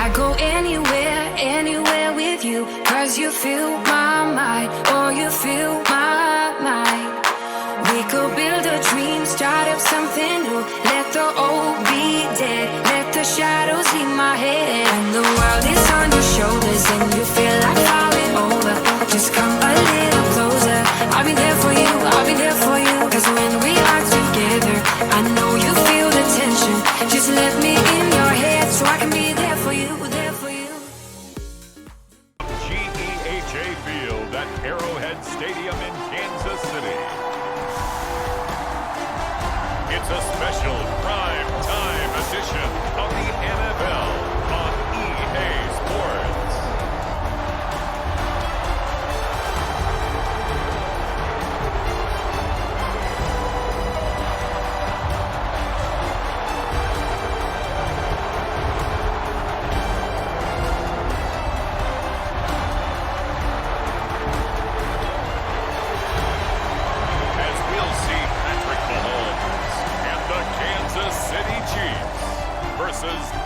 I go anywhere, anywhere with you, 'cause you fill my mind, or you fill my mind. We could build a dream, start up something new. Let the old be dead, let the shadows leave my head. And the world is on your shoulders and you feel like falling over. Just come a little closer. I'll be there for you, I'll be there for you. 'Cause when we are together, I know you feel the tension. Just let me in your head so I can be there for you, there for you. GEHA Field at Arrowhead Stadium in Kansas City. It's a special prime time edition of the NFL on EA Sports.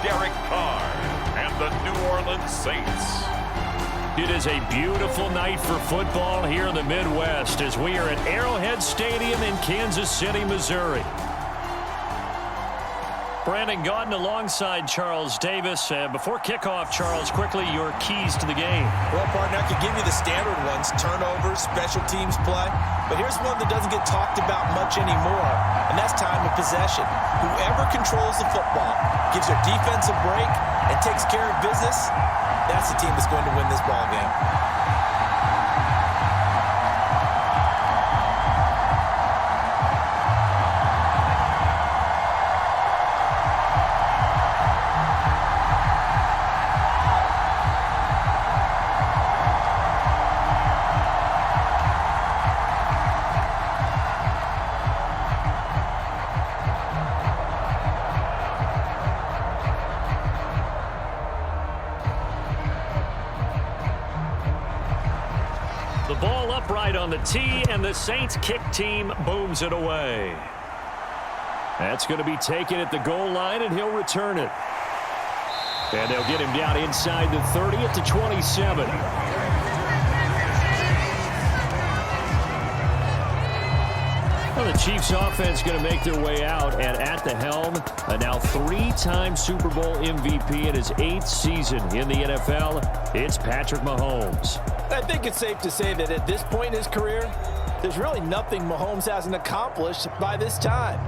Derek Carr and the New Orleans Saints. It is a beautiful night for football here in the Midwest as we are at Arrowhead Stadium in Kansas City, Missouri. Brandon Gaudin alongside Charles Davis. Before kickoff, Charles, quickly your keys to the game. Well, partner, I could give you the standard ones, turnovers, special teams play. But here's one that doesn't get talked about much anymore, and that's time of possession. Whoever controls the football, gives their defense a break, and takes care of business, that's the team that's going to win this ball game. The ball upright on the tee, and the Saints kick team booms it away. That's going to be taken at the goal line, and he'll return it. And they'll get him down inside the 30 at the 27. Well, the Chiefs offense going to make their way out, and at the helm, a now three-time Super Bowl MVP in his 8th season in the NFL, it's Patrick Mahomes. I think it's safe to say that at this point in his career, there's really nothing Mahomes hasn't accomplished by this time.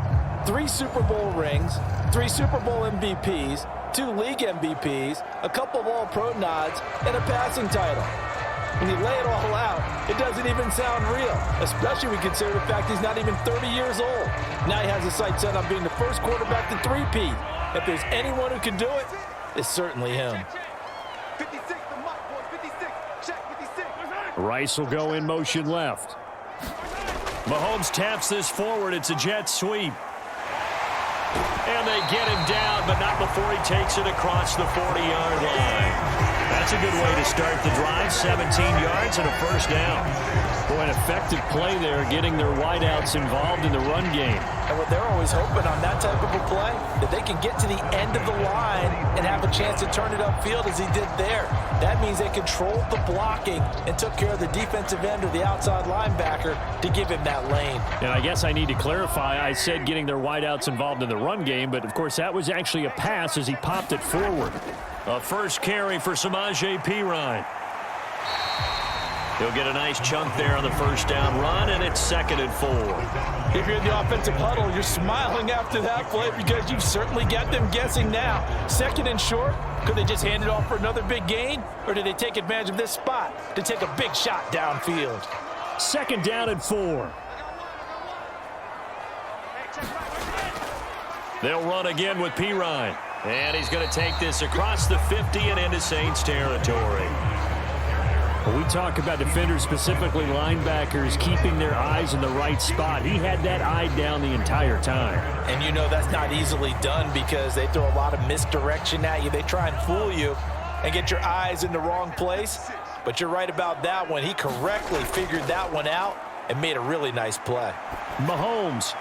3 Super Bowl rings, 3 Super Bowl MVPs, 2 league MVPs, a couple of All-Pro nods, and a passing title. When you lay it all out, it doesn't even sound real, especially when you consider the fact he's not even 30 years old. Now he has his sights set on being the first quarterback to three-peat. If there's anyone who can do it, it's certainly him. Rice will go in motion left. Mahomes taps this forward. It's a jet sweep. And they get him down, but not before he takes it across the 40-yard line. That's a good way to start the drive. 17 yards and a first down. Boy, an effective play there, getting their wideouts involved in the run game. And what they're always hoping on that type of a play, that they can get to the end of the line and have a chance to turn it upfield as he did there. That means they controlled the blocking and took care of the defensive end or the outside linebacker to give him that lane. And I guess I need to clarify, I said getting their wideouts involved in the run game, but of course that was actually a pass as he popped it forward. A first carry for Samaje Perine. He'll get a nice chunk there on the first down run, and it's 2nd and 4. If you're in the offensive huddle, you're smiling after that play because you've certainly got them guessing now. 2nd and short, could they just hand it off for another big gain? Or did they take advantage of this spot to take a big shot downfield? 2nd down and 4. They'll run again with Perine. And he's going to take this across the 50 and into Saints territory. When we talk about defenders, specifically linebackers, keeping their eyes in the right spot, he had that eye down the entire time. And you know that's not easily done because they throw a lot of misdirection at you. They try and fool you and get your eyes in the wrong place. But you're right about that one. He correctly figured that one out and made a really nice play. Mahomes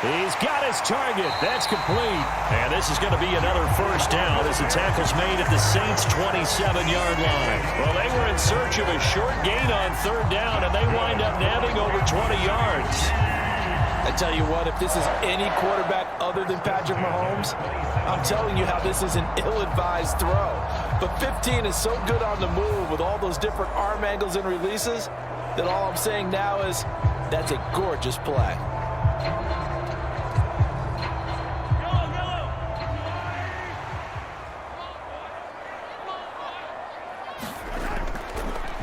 He's got his target. That's complete. And this is going to be another first down as the tackle's made at the Saints' 27-yard line. Well, they were in search of a short gain on third down, and they wind up nabbing over 20 yards. I tell you what, if this is any quarterback other than Patrick Mahomes, I'm telling you how this is an ill-advised throw. But 15 is so good on the move with all those different arm angles and releases that all I'm saying now is that's a gorgeous play.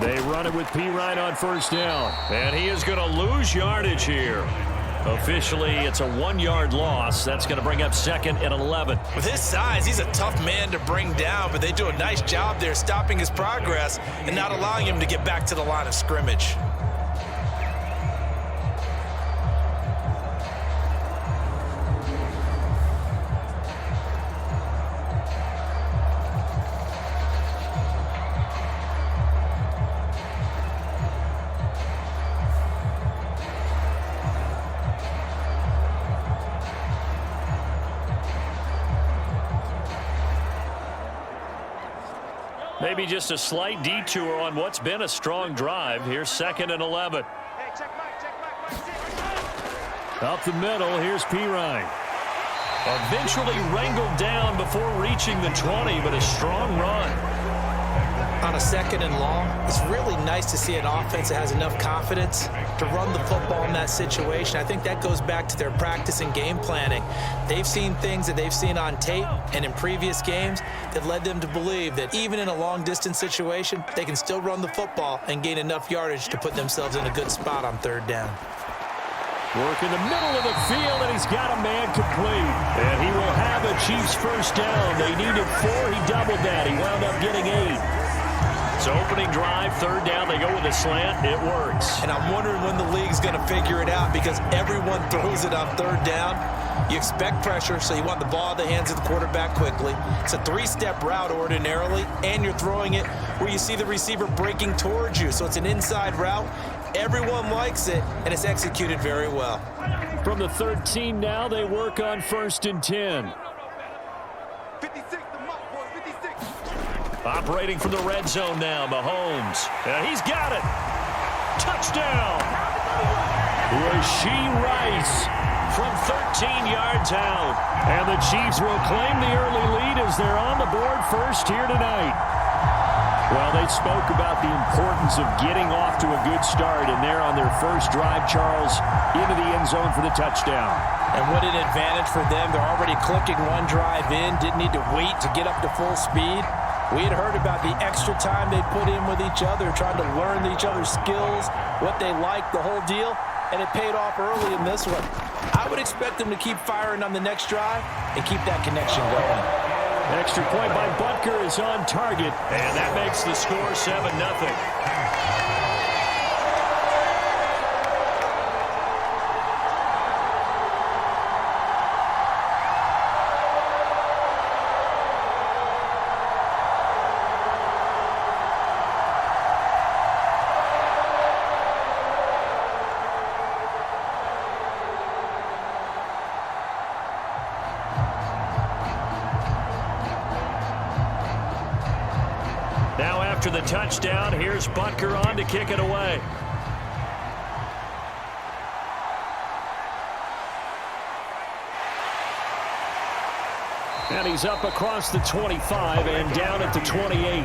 They run it with P-Ryan on first down. And he is going to lose yardage here. Officially, it's a 1-yard loss. That's going to bring up second and 11. With his size, he's a tough man to bring down, but they do a nice job there stopping his progress and not allowing him to get back to the line of scrimmage. Maybe just a slight detour on what's been a strong drive. Here's second and 11. Up the middle, here's P-Ryan. Eventually wrangled down before reaching the 20, but a strong run. On a second and long, it's really nice to see an offense that has enough confidence to run the football in that situation. I think that goes back to their practice and game planning. They've seen things that they've seen on tape and in previous games that led them to believe that even in a long-distance situation, they can still run the football and gain enough yardage to put themselves in a good spot on third down. Work in the middle of the field, and he's got a man complete. And he will have a Chiefs first down. They needed 4. He doubled that. He wound up getting 8. So opening drive, third down, they go with a slant. It works. And I'm wondering when the league's going to figure it out because everyone throws it on third down. You expect pressure, so you want the ball in the hands of the quarterback quickly. It's a 3-step route ordinarily, and you're throwing it where you see the receiver breaking towards you. So it's an inside route. Everyone likes it, and it's executed very well. From the 13 now, they work on first and 10. 56, the mark, boy, 56. Operating from the red zone now, Mahomes. And he's got it. Touchdown. Rashee Rice from 13 yards out. And the Chiefs will claim the early lead as they're on the board first here tonight. Well, they spoke about the importance of getting off to a good start, and they're on their first drive, Charles, into the end zone for the touchdown. And what an advantage for them. They're already clicking one drive in, didn't need to wait to get up to full speed. We had heard about the extra time they put in with each other, trying to learn each other's skills, what they like, the whole deal, and it paid off early in this one. I would expect them to keep firing on the next drive and keep that connection going. Extra point by Butker is on target, and that makes the score 7-0. After the touchdown, here's Butker on to kick it away. And he's up across the 25 and down at the 28.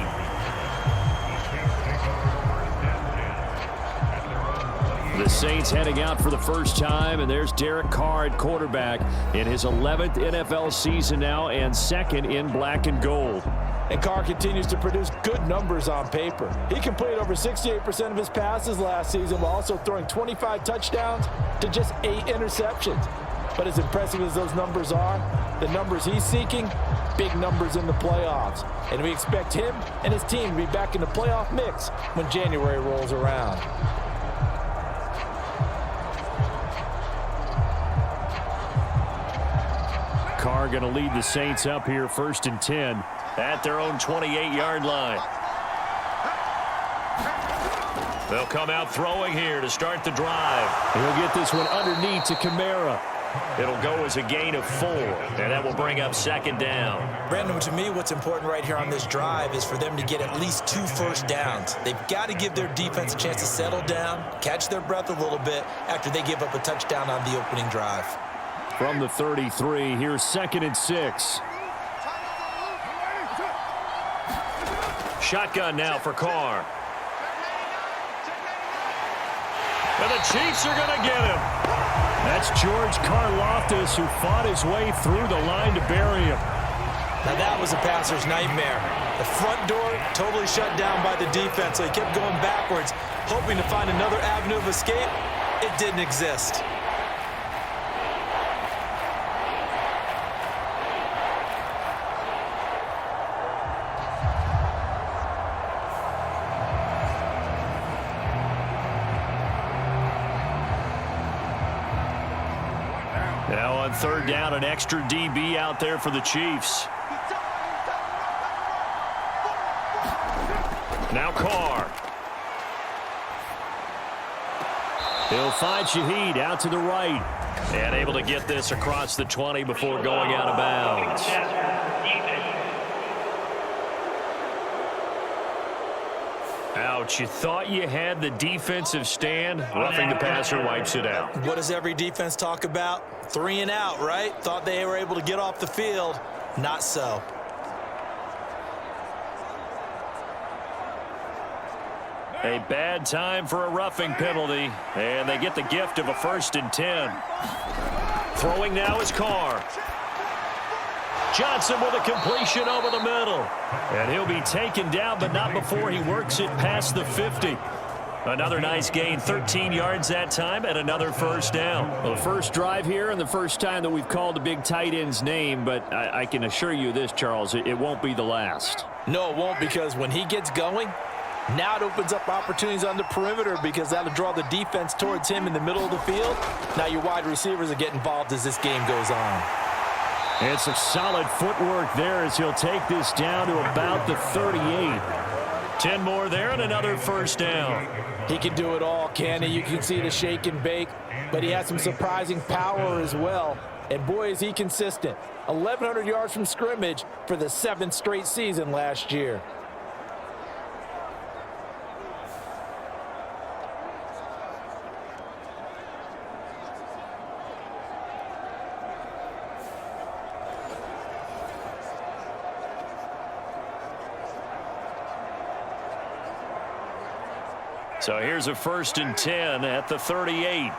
The Saints heading out for the first time, and there's Derek Carr at quarterback in his 11th NFL season now and second in black and gold. And Carr continues to produce good numbers on paper. He completed over 68% of his passes last season while also throwing 25 touchdowns to just 8 interceptions. But as impressive as those numbers are, the numbers he's seeking, big numbers in the playoffs. And we expect him and his team to be back in the playoff mix when January rolls around. Carr going to lead the Saints up here first and 10 at their own 28-yard line. They'll come out throwing here to start the drive. He'll get this one underneath to Kamara. It'll go as a gain of 4, and that will bring up second down. Brandon, to me, what's important right here on this drive is for them to get at least 2 first downs. They've got to give their defense a chance to settle down, catch their breath a little bit after they give up a touchdown on the opening drive. From the 33, here's 2nd and 6. Shotgun now for Carr. And the Chiefs are going to get him. That's George Karlaftis, who fought his way through the line to bury him. Now that was a passer's nightmare. The front door totally shut down by the defense, so he kept going backwards, hoping to find another avenue of escape. It didn't exist. Now on 3rd down, an extra DB out there for the Chiefs. Now Carr. He'll find Shaheed out to the right. And able to get this across the 20 before going out of bounds. Ouch, you thought you had the defensive stand. Roughing the passer wipes it out. What does every defense talk about? 3 and out, right? Thought they were able to get off the field. Not so. A bad time for a roughing penalty, and they get the gift of a 1st and 10. Throwing now is Carr. Johnson with a completion over the middle. And he'll be taken down, but not before he works it past the 50. Another nice gain, 13 yards that time, and another 1st down. Well, the first drive here and the first time that we've called the big tight end's name, but I can assure you this, Charles, it won't be the last. No, it won't, because when he gets going, now it opens up opportunities on the perimeter because that'll draw the defense towards him in the middle of the field. Now your wide receivers are getting involved as this game goes on. And some solid footwork there as he'll take this down to about the 38. 10 more there and another 1st down. He can do it all, can he? You can see the shake and bake, but he has some surprising power as well. And boy, is he consistent. 1,100 yards from scrimmage for the 7th straight season last year. So here's a 1st and 10 at the 38.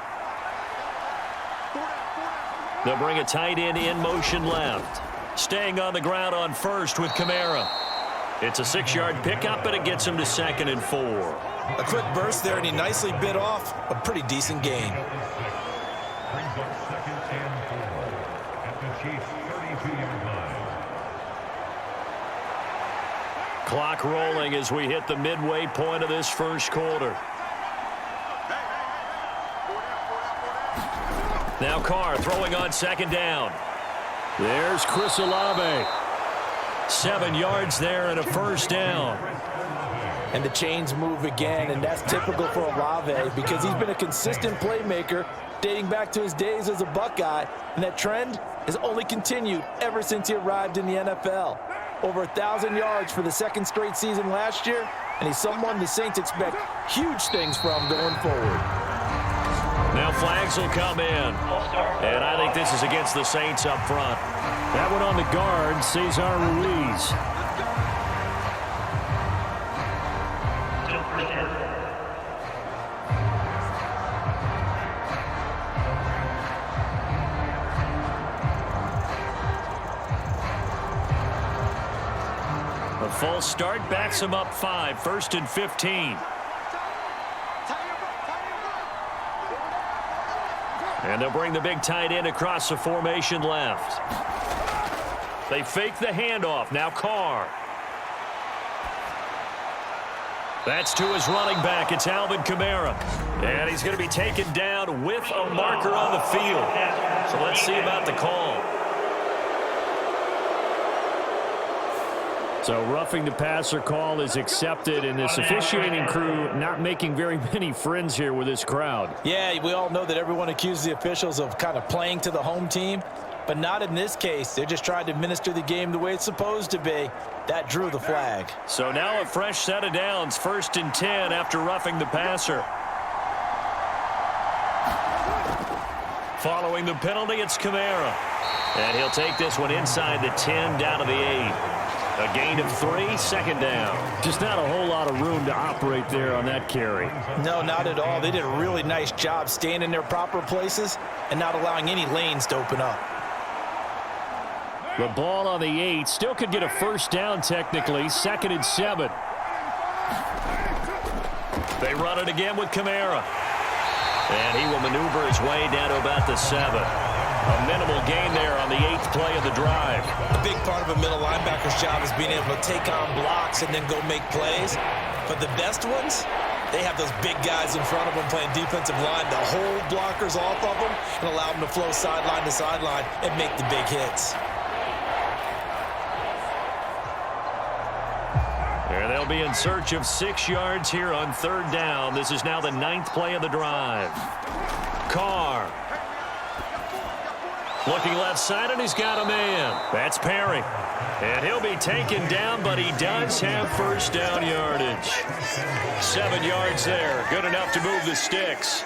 They'll bring a tight end in motion left. Staying on the ground on 1st with Kamara. It's a 6-yard pickup, and it gets him to 2nd and 4. A quick burst there, and he nicely bit off a pretty decent gain. Brings up 2nd and 4 at the Chiefs' 32-yard line. Clock rolling as we hit the midway point of this 1st quarter. Now Carr throwing on 2nd down. There's Chris Olave. 7 yards there and a 1st down. And the chains move again, and that's typical for Olave because he's been a consistent playmaker dating back to his days as a Buckeye, and that trend has only continued ever since he arrived in the NFL. Over 1,000 yards for the 2nd straight season last year, and he's someone the Saints expect huge things from going forward. Now flags will come in, and I think this is against the Saints up front. That one on the guard, Cesar Ruiz. A full start backs him up 5, 1st and 15. And they'll bring the big tight end across the formation left. They fake the handoff. Now Carr. That's to his running back. It's Alvin Kamara. And he's going to be taken down with a marker on the field. So let's see about the call. So roughing the passer call is accepted, and this officiating crew not making very many friends here with this crowd. Yeah, we all know that everyone accuses the officials of kind of playing to the home team, but not in this case. They're just trying to administer the game the way it's supposed to be. That drew the flag. So now a fresh set of downs, 1st and 10 after roughing the passer. Following the penalty, it's Kamara. And he'll take this one inside the 10 down to the 8. A gain of 3, 2nd down. Just not a whole lot of room to operate there on that carry. No, not at all. They did a really nice job staying in their proper places and not allowing any lanes to open up. The ball on the 8. Still could get a 1st down technically. 2nd and 7. They run it again with Kamara. And he will maneuver his way down to about the 7. A minimal gain there on the 8th play of the drive. A big part of a middle linebacker's job is being able to take on blocks and then go make plays. But the best ones, they have those big guys in front of them playing defensive line to hold blockers off of them and allow them to flow sideline to sideline and make the big hits. And they'll be in search of 6 yards here on 3rd down. This is now the 9th play of the drive. Carr. Looking left side, and he's got a man. That's Perry. And he'll be taken down, but he does have 1st down yardage. 7 yards there. Good enough to move the sticks.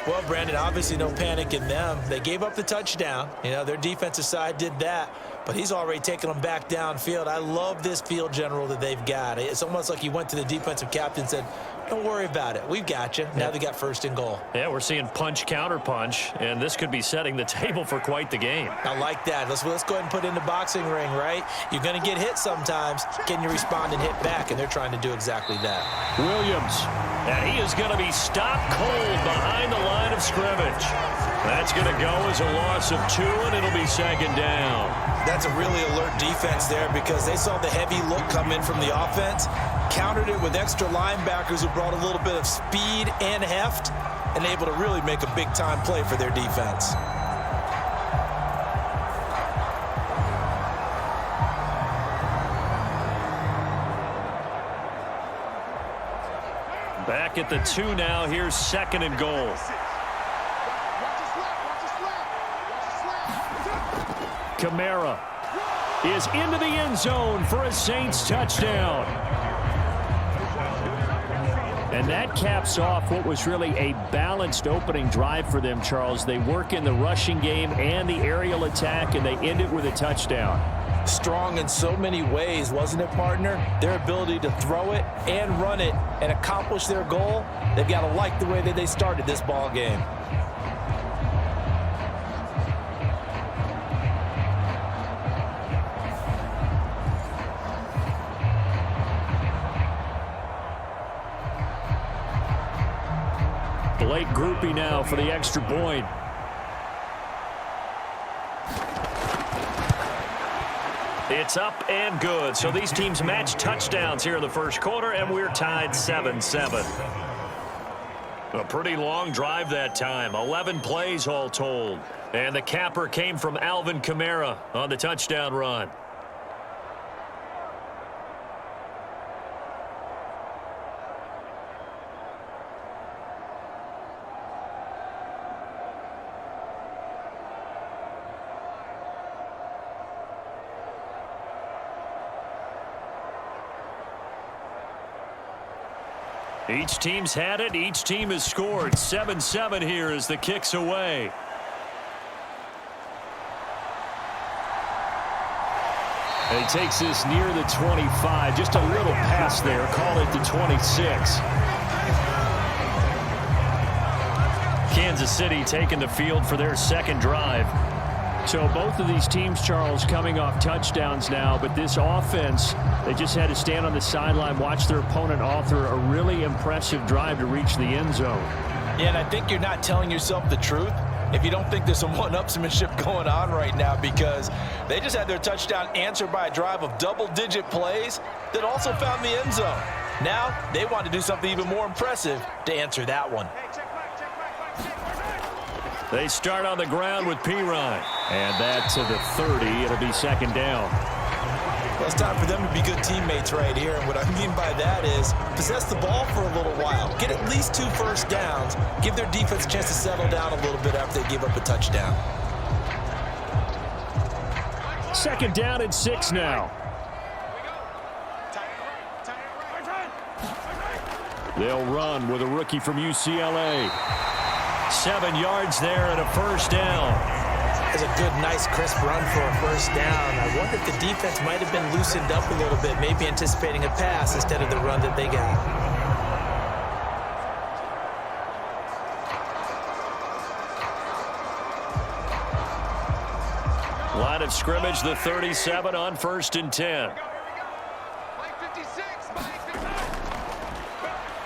Well, Brandon, obviously no panic in them. They gave up the touchdown. You know, their defensive side did that, but he's already taken them back downfield. I love this field general that they've got. It's almost like he went to the defensive captain and said, don't worry about it. We've got you. Now they got 1st and goal. Yeah, we're seeing punch, counter punch, and this could be setting the table for quite the game. I like that. Let's go ahead and put it in the boxing ring, right? You're going to get hit sometimes. Can you respond and hit back? And they're trying to do exactly that. Williams. And he is going to be stopped cold behind the line of scrimmage. That's going to go as a loss of 2, and it'll be 2nd down. That's a really alert defense there because they saw the heavy look come in from the offense, countered it with extra linebackers who brought a little bit of speed and heft, and able to really make a big-time play for their defense. Back at the 2 now. Here's 2nd and goal. Kamara is into the end zone for a Saints touchdown. And that caps off what was really a balanced opening drive for them, Charles. They work in the rushing game and the aerial attack, and they end it with a touchdown. Strong in so many ways, wasn't it, partner? Their ability to throw it and run it and accomplish their goal, they've got to like the way that they started this ball game. Blake Groupie now for the extra point. It's up and good. So these teams match touchdowns here in the 1st quarter, and we're tied 7-7. A pretty long drive that time. 11 plays all told. And the capper came from Alvin Kamara on the touchdown run. Each team's had it. Each team has scored. 7-7 here as the kick's away. And he takes this near the 25. Just a little pass there. Call it the 26. Kansas City taking the field for their 2nd drive. So both of these teams, Charles, coming off touchdowns now, but this offense, they just had to stand on the sideline, watch their opponent author a really impressive drive to reach the end zone. Yeah, and I think you're not telling yourself the truth if you don't think there's some one-upsmanship going on right now, because they just had their touchdown answered by a drive of double-digit plays that also found the end zone. Now they want to do something even more impressive to answer that one. They start on the ground with Pirine. And that to the 30. It'll be 2nd down. Well, it's time for them to be good teammates right here. And what I mean by that is possess the ball for a little while. Get at least 2 first downs. Give their defense a chance to settle down a little bit after they give up a touchdown. 2nd down and 6 now. They'll run with a rookie from UCLA. 7 yards there and a first down. That's a good, nice, crisp run for a first down. I wonder if the defense might have been loosened up a little bit, maybe anticipating a pass instead of the run that they got. Line of scrimmage, the 37 on 1st and 10.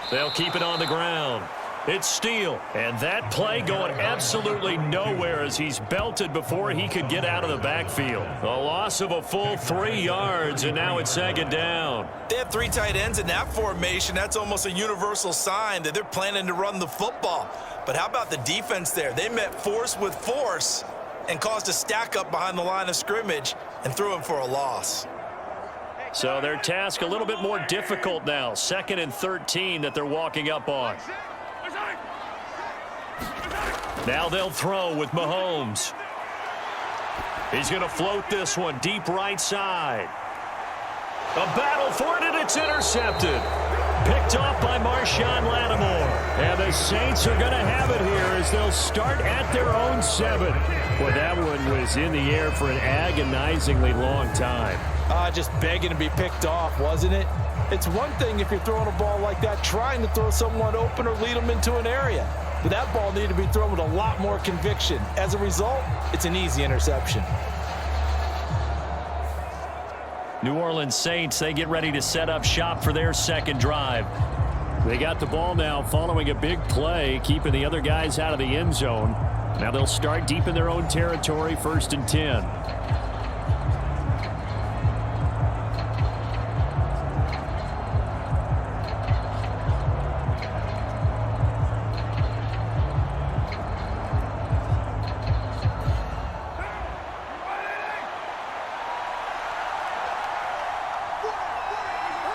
They'll keep it on the ground. It's Steele. And that play going absolutely nowhere as he's belted before he could get out of the backfield. A loss of a full 3 yards, and now it's 2nd down. They have 3 tight ends in that formation. That's almost a universal sign that they're planning to run the football. But how about the defense there? They met force with force and caused a stack up behind the line of scrimmage and threw him for a loss. So their task a little bit more difficult now. 2nd and 13 that they're walking up on. Now they'll throw with Mahomes. He's going to float this one deep right side. A battle for it, and it's intercepted. Picked off by Marshawn Lattimore. And the Saints are going to have it here as they'll start at their own 7. Well, that one was in the air for an agonizingly long time. Just begging to be picked off, wasn't it? It's one thing if you're throwing a ball like that, trying to throw someone open or lead them into an area. But that ball needed to be thrown with a lot more conviction. As a result, it's an easy interception. New Orleans Saints, they get ready to set up shop for their 2nd drive. They got the ball now following a big play, keeping the other guys out of the end zone. Now they'll start deep in their own territory, 1st and 10.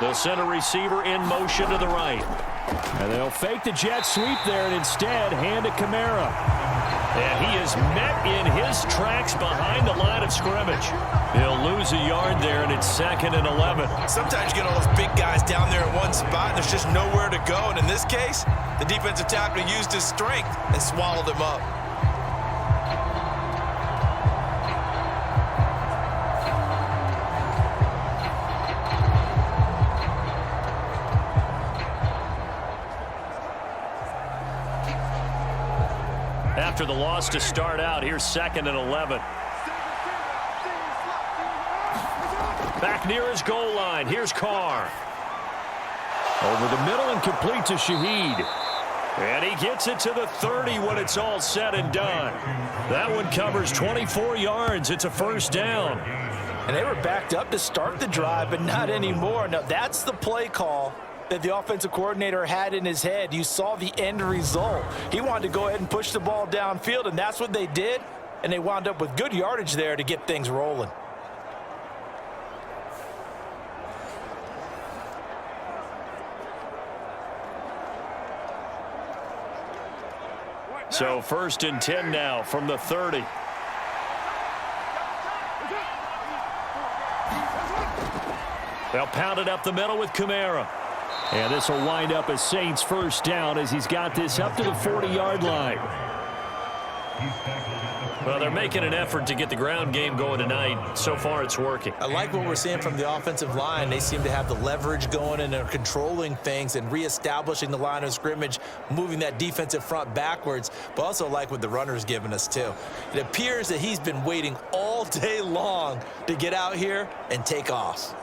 They'll send a receiver in motion to the right. And they'll fake the jet sweep there and instead hand to Kamara. And he is met in his tracks behind the line of scrimmage. He'll lose a yard there, and it's 2nd and 11. Sometimes you get all those big guys down there in one spot, and there's just nowhere to go. And in this case, the defensive tackle used his strength and swallowed him up. After the loss to start out, here's 2nd and 11. Back near his goal line. Here's Carr. Over the middle and complete to Shaheed. And he gets it to the 30 when it's all said and done. That one covers 24 yards. It's a first down. And they were backed up to start the drive, but not anymore. Now, that's the play call that the offensive coordinator had in his head. You saw the end result. He wanted to go ahead and push the ball downfield, and that's what they did. And they wound up with good yardage there to get things rolling. So 1st and 10 now from the 30. They'll pound it up the middle with Kamara. And this will wind up a Saints first down as he's got this up to the 40-yard line. Well, they're making an effort to get the ground game going tonight. So far, it's working. I like what we're seeing from the offensive line. They seem to have the leverage going, and they're controlling things and reestablishing the line of scrimmage, moving that defensive front backwards, but also like what the runner's giving us, too. It appears that he's been waiting all day long to get out here and take off.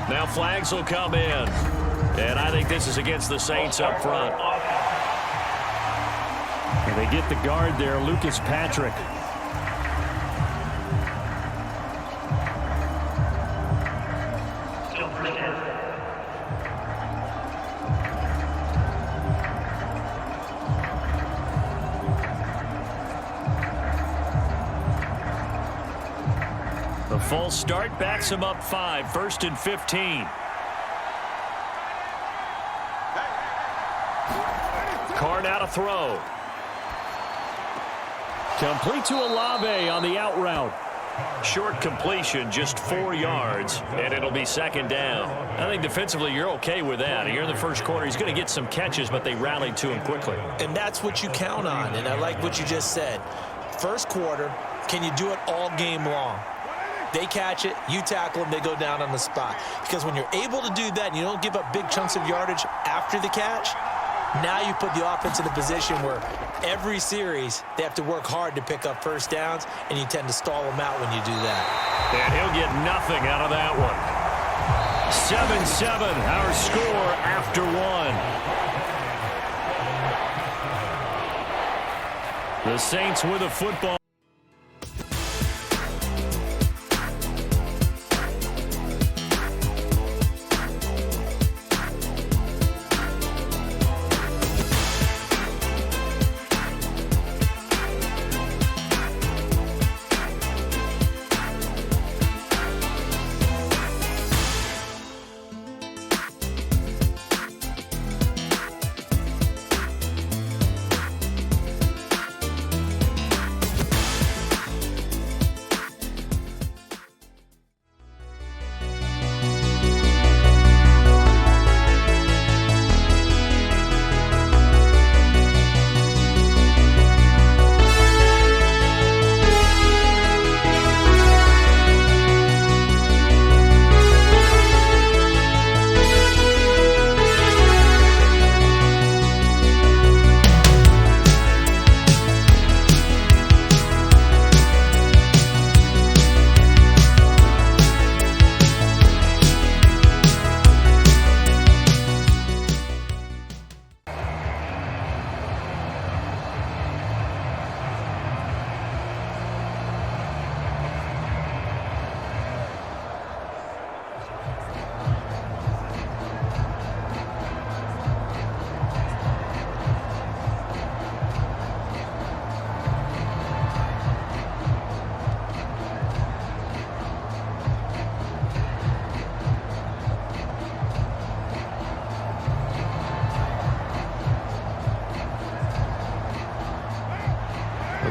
Now flags will come in. And I think this is against the Saints up front. And they get the guard there, Lucas Patrick. false start backs him up 5, 1st and 15. Carr now to throw. Complete to Olave on the out route. Short completion, just 4 yards, and it'll be 2nd down. I think defensively you're okay with that. Here in the first quarter, he's going to get some catches, but they rallied to him quickly. And that's what you count on, and I like what you just said. First quarter, can you do it all game long? They catch it, you tackle them, they go down on the spot. Because when you're able to do that and you don't give up big chunks of yardage after the catch, now you put the offense in a position where every series they have to work hard to pick up first downs, and you tend to stall them out when you do that. And he'll get nothing out of that one. 7-7, our score after 1. The Saints with a football.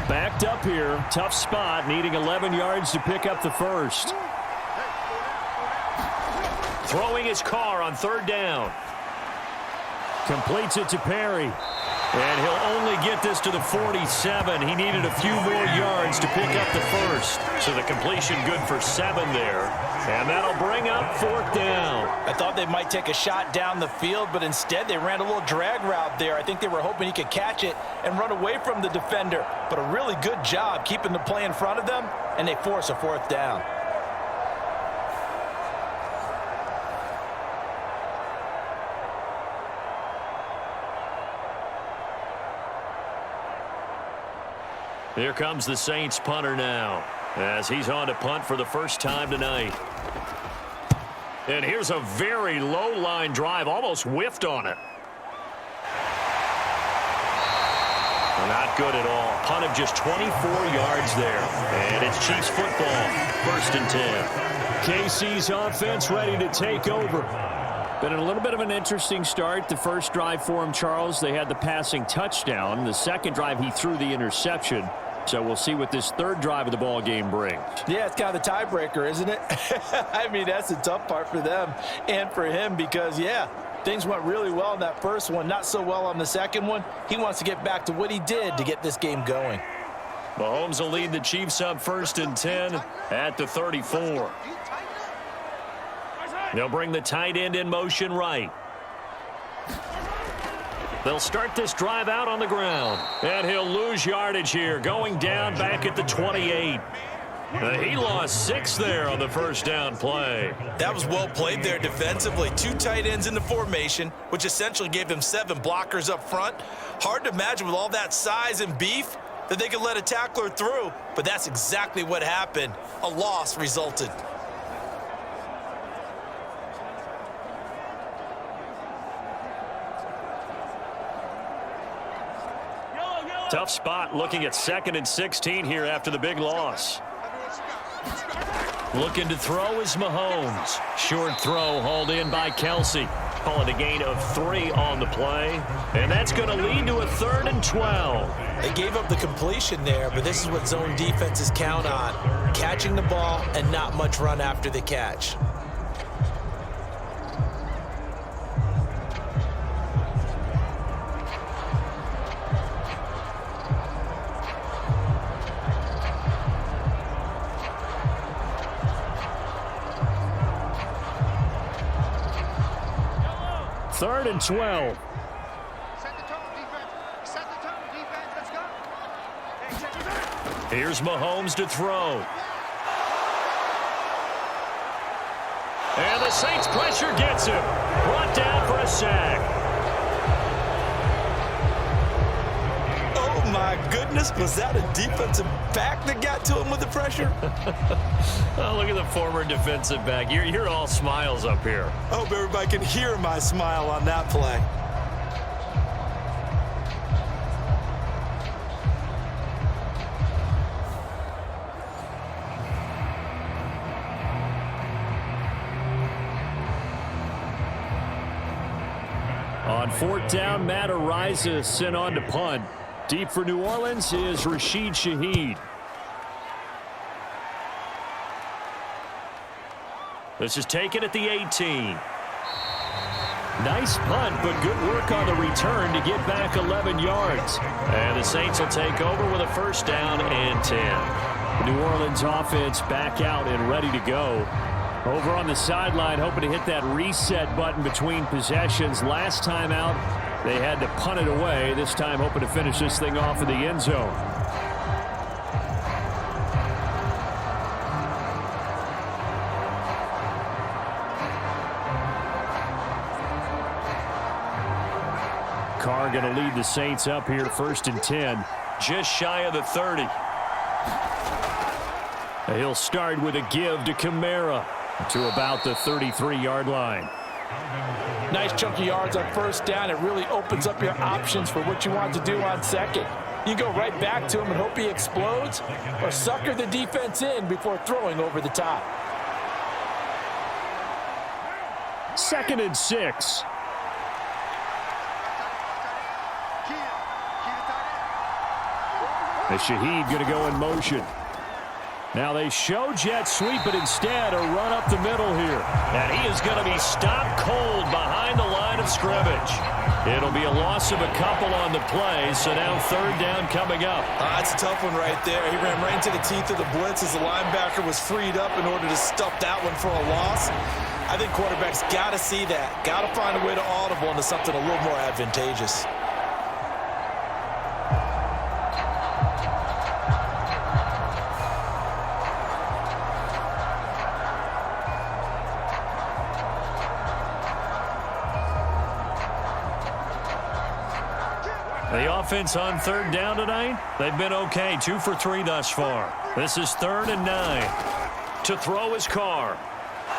Backed up here. Tough spot. Needing 11 yards to pick up the first. Throwing his car on 3rd down. Completes it to Perry. And he'll only get this to the 47. He needed a few more yards to pick up the first. So the completion good for 7 there. And that'll bring up 4th down. I thought they might take a shot down the field, but instead they ran a little drag route there. I think they were hoping he could catch it and run away from the defender. But a really good job keeping the play in front of them, and they force a 4th down. Here comes the Saints punter now, as he's on to punt for the first time tonight. And here's a very low line drive, almost whiffed on it. Not good at all. Punt of just 24 yards there. And it's Chiefs football, 1st and 10. KC's offense ready to take over. Been a little bit of an interesting start. The first drive for him, Charles, they had the passing touchdown. The second drive, he threw the interception. So we'll see what this 3rd drive of the ball game brings. Yeah, it's kind of the tiebreaker, isn't it? I mean, that's the tough part for them and for him because, yeah, things went really well in that first one, not so well on the second one. He wants to get back to what he did to get this game going. Mahomes will lead the Chiefs up 1st and 10 at the 34. They'll bring the tight end in motion right. They'll start this drive out on the ground. And he'll lose yardage here, going down back at the 28. He lost 6 there on the first down play. That was well played there defensively. 2 tight ends in the formation, which essentially gave them 7 blockers up front. Hard to imagine with all that size and beef that they could let a tackler through, but that's exactly what happened. A loss resulted. Tough spot looking at 2nd and 16 here after the big loss. Looking to throw is Mahomes. Short throw hauled in by Kelsey. Call it a gain of 3 on the play. And that's going to lead to a 3rd and 12. They gave up the completion there, but this is what zone defenses count on. Catching the ball and not much run after the catch. Third and 12. Set the tone, defense. Set the tone, defense. Let's go. Hey, set the tone. Here's Mahomes to throw. And the Saints pressure gets him. Brought down for a sack. Oh, my goodness. Was that a defensive back that got to him with the pressure? Oh, look at the former defensive back. You're all smiles up here. I hope everybody can hear my smile on that play. On 4th down, Matt Ariza sent on to punt. Deep for New Orleans is Rashid Shaheed. This is taken at the 18. Nice punt, but good work on the return to get back 11 yards. And the Saints will take over with a 1st down and 10. New Orleans offense back out and ready to go. Over on the sideline, hoping to hit that reset button between possessions. Last time out, they had to punt it away. This time, hoping to finish this thing off in the end zone. Carr going to lead the Saints up here, 1st and 10. Just shy of the 30. He'll start with a give to Kamara to about the 33-yard line. Nice chunky yards on 1st down. It really opens up your options for what you want to do on 2nd. You go right back to him and hope he explodes, or sucker the defense in before throwing over the top. 2nd and 6. And Shaheed going to go in motion. Now they show jet sweep, but instead a run up the middle here. And he is going to be stopped cold behind the line of scrimmage. It'll be a loss of a couple on the play, so now 3rd down coming up. That's a tough one right there. He ran right into the teeth of the blitz as the linebacker was freed up in order to stuff that one for a loss. I think quarterbacks got to see that. Got to find a way to audible into something a little more advantageous. The offense on 3rd down tonight, they've been okay. 2 for 3 thus far. This is 3rd and 9. To throw is Carr.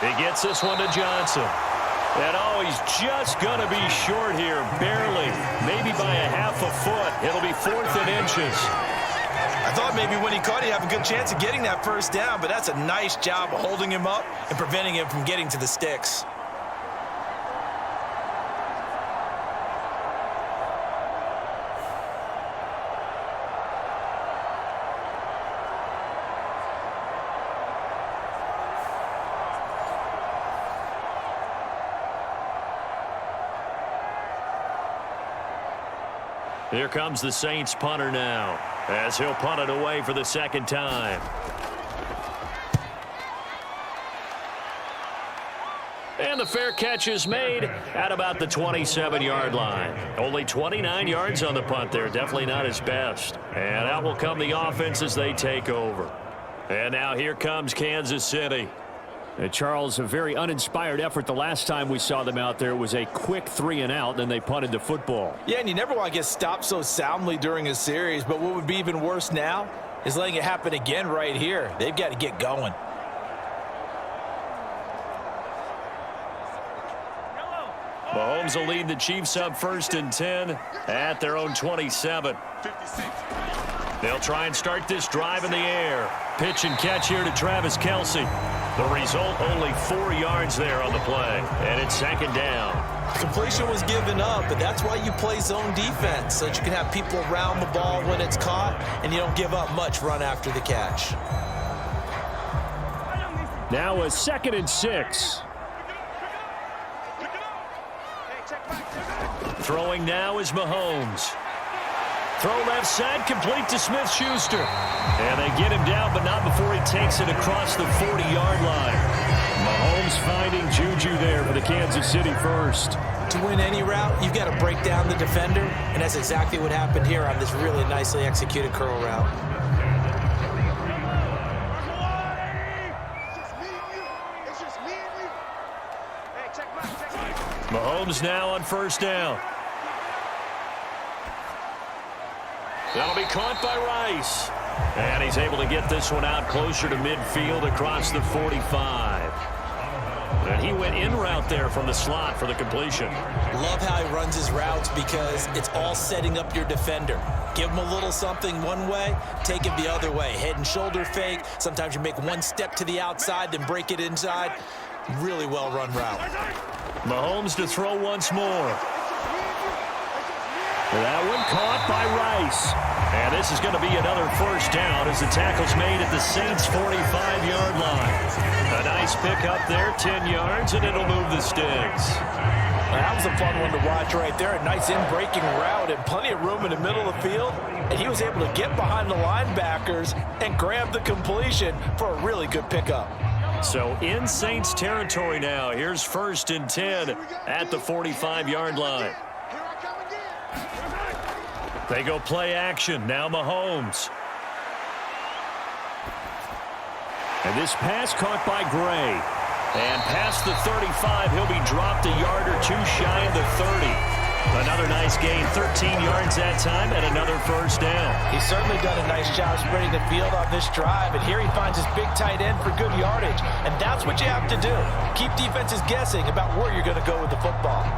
He gets this one to Johnson. And oh, he's just going to be short here, barely. Maybe by a half a foot. It'll be 4th and inches. I thought maybe when he caught, he'd have a good chance of getting that 1st down, but that's a nice job of holding him up and preventing him from getting to the sticks. Here comes the Saints punter now, as he'll punt it away for the 2nd time. And the fair catch is made at about the 27-yard line. Only 29 yards on the punt there. Definitely not his best. And out will come the offense as they take over. And now here comes Kansas City. Charles, a very uninspired effort the last time we saw them out there. It was a quick 3-and-out, then they punted the football. Yeah, and you never want to get stopped so soundly during a series, but what would be even worse now is letting it happen again right here. They've got to get going. Mahomes will lead the Chiefs up 1st and 10 at their own 27. 56. They'll try and start this drive in the air. Pitch and catch here to Travis Kelce. The result, only 4 yards there on the play. And it's second down. Completion was given up, but that's why you play zone defense, so that you can have people around the ball when it's caught, and you don't give up much run after the catch. Now a 2nd and 6. Throwing now is Mahomes. Throw left side, complete to Smith-Schuster. And they get him down, but not before he takes it across the 40-yard line. Mahomes finding Juju there for the Kansas City first. To win any route, you've got to break down the defender, and that's exactly what happened here on this really nicely executed curl route. Mahomes now on first down. That'll be caught by Rice. And he's able to get this one out closer to midfield across the 45. And he went in route there from the slot for the completion. Love how he runs his routes because it's all setting up your defender. Give him a little something one way, take it the other way. Head and shoulder fake. Sometimes you make one step to the outside, then break it inside. Really well run route. Mahomes to throw once more. That one caught by Rice. And this is going to be another first down as the tackle's made at the Saints' 45-yard line. A nice pickup there, 10 yards, and it'll move the sticks. That was a fun one to watch right there. A nice in-breaking route and plenty of room in the middle of the field. And he was able to get behind the linebackers and grab the completion for a really good pickup. So in Saints territory now. Here's 1st and 10 at the 45-yard line. They go play action. Now Mahomes. And this pass caught by Gray. And past the 35, he'll be dropped a yard or two shy of the 30. Another nice gain, 13 yards that time, and another first down. He's certainly done a nice job spreading the field on this drive, and here he finds his big tight end for good yardage. And that's what you have to do. Keep defenses guessing about where you're going to go with the football.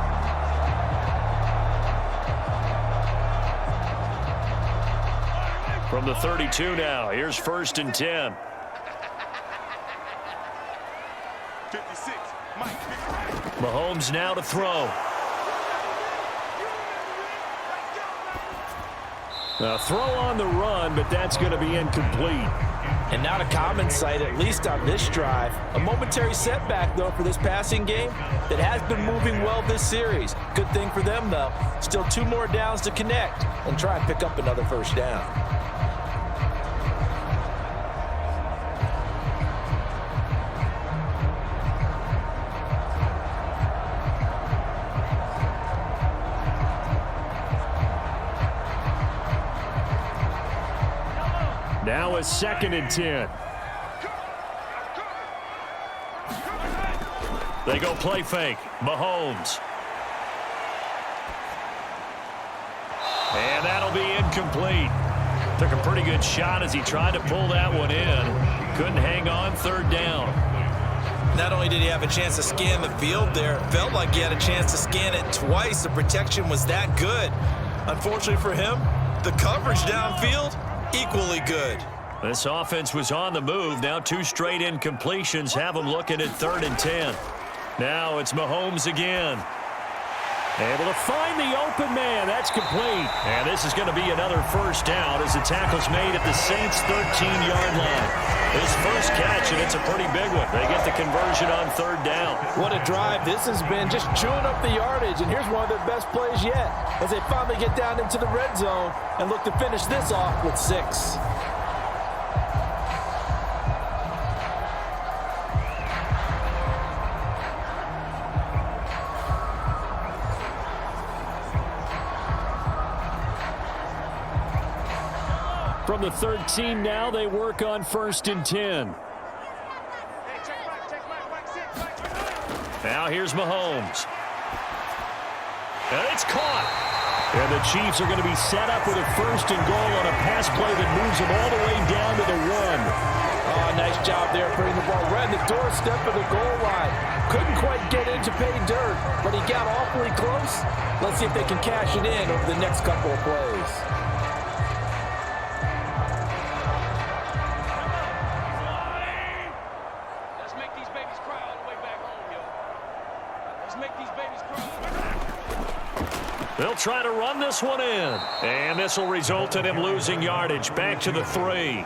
From the 32 now, here's 1st and 10. 56, Mike. Mahomes now to throw. A throw on the run, but that's going to be incomplete. And not a common sight, at least on this drive. A momentary setback, though, for this passing game that has been moving well this series. Good thing for them, though. Still 2 more downs to connect and try and pick up another first down. Now a 2nd and 10. They go play fake. Mahomes. And that'll be incomplete. Took a pretty good shot as he tried to pull that one in. Couldn't hang on, 3rd down. Not only did he have a chance to scan the field there, it felt like he had a chance to scan it twice. The protection was that good. Unfortunately for him, the coverage downfield, equally good. This offense was on the move. Now 2 straight incompletions have them looking at 3rd and 10. Now it's Mahomes again. Able to find the open man. That's complete. And this is going to be another first down as the tackle's made at the Saints' 13-yard line. His first catch, and it's a pretty big one. They get the conversion on 3rd down. What a drive this has been, just chewing up the yardage. And here's one of their best plays yet as they finally get down into the red zone and look to finish this off with 6. From the 13 now, they work on 1st and 10. Now here's Mahomes. And it's caught. And the Chiefs are going to be set up with a 1st and goal on a pass play that moves them all the way down to the 1. Oh, nice job there putting the ball right in the doorstep of the goal line. Couldn't quite get in to pay dirt, but he got awfully close. Let's see if they can cash it in over the next couple of plays. They'll try to run this one in. And this will result in him losing yardage back to the 3.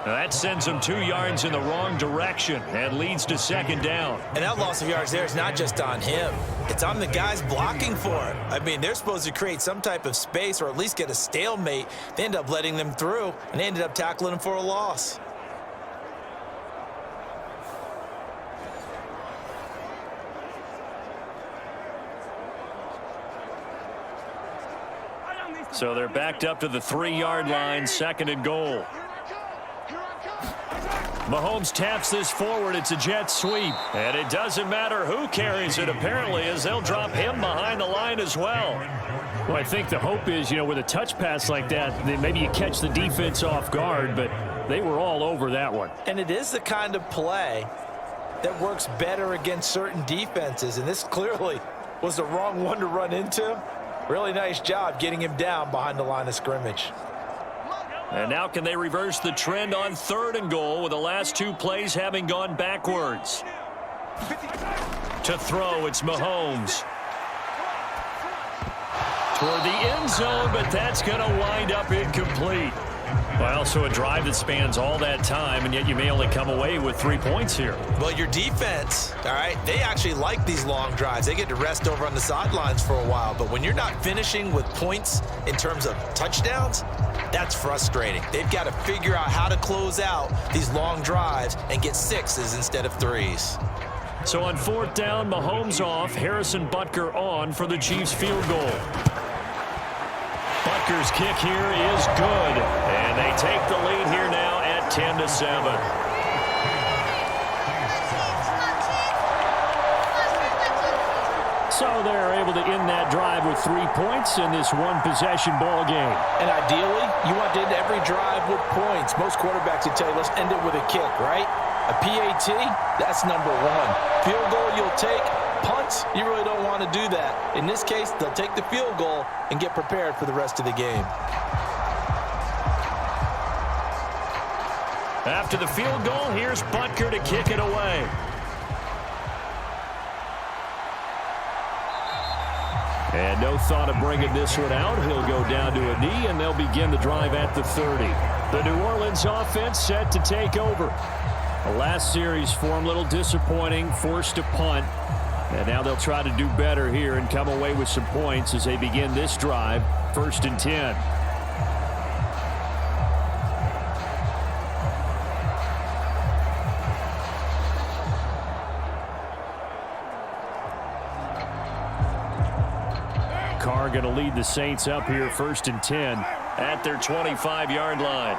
That sends him 2 yards in the wrong direction and leads to second down. And that loss of yards there is not just on him. It's on the guys blocking for him. I mean, they're supposed to create some type of space or at least get a stalemate. They end up letting them through, and they ended up tackling him for a loss. So they're backed up to the 3-yard line, second and goal. Mahomes taps this forward. It's a jet sweep. And it doesn't matter who carries it, apparently, as they'll drop him behind the line as well. Well, I think the hope is, with a touch pass like that, then maybe you catch the defense off guard, but they were all over that one. And it is the kind of play that works better against certain defenses, and this clearly was the wrong one to run into. Really nice job getting him down behind the line of scrimmage. And now can they reverse the trend on 3rd and goal with the last 2 plays having gone backwards? To throw, it's Mahomes. Toward the end zone, but that's going to wind up incomplete. Well, so a drive that spans all that time, and yet you may only come away with 3 points here. Well, your defense, all right, they actually like these long drives. They get to rest over on the sidelines for a while. But when you're not finishing with points in terms of touchdowns, that's frustrating. They've got to figure out how to close out these long drives and get 6s instead of 3s. So on 4th down, Mahomes off, Harrison Butker on for the Chiefs field goal. Butker's kick here is good, and they take the lead here now at 10-7. So they're able to end that drive with 3 points in this one-possession ball game. And ideally, you want to end every drive with points. Most quarterbacks would tell you, let's end it with a kick, right? A PAT, that's number 1. Field goal you'll take. Punts, you really don't want to do that. In this case, they'll take the field goal and get prepared for the rest of the game. After the field goal, here's Butker to kick it away. And no thought of bringing this one out. He'll go down to a knee, and they'll begin the drive at the 30. The New Orleans offense set to take over. The last series for him, a little disappointing, forced to punt. And now they'll try to do better here and come away with some points as they begin this drive, 1st and 10. Carr going to lead the Saints up here, 1st and 10 at their 25-yard line.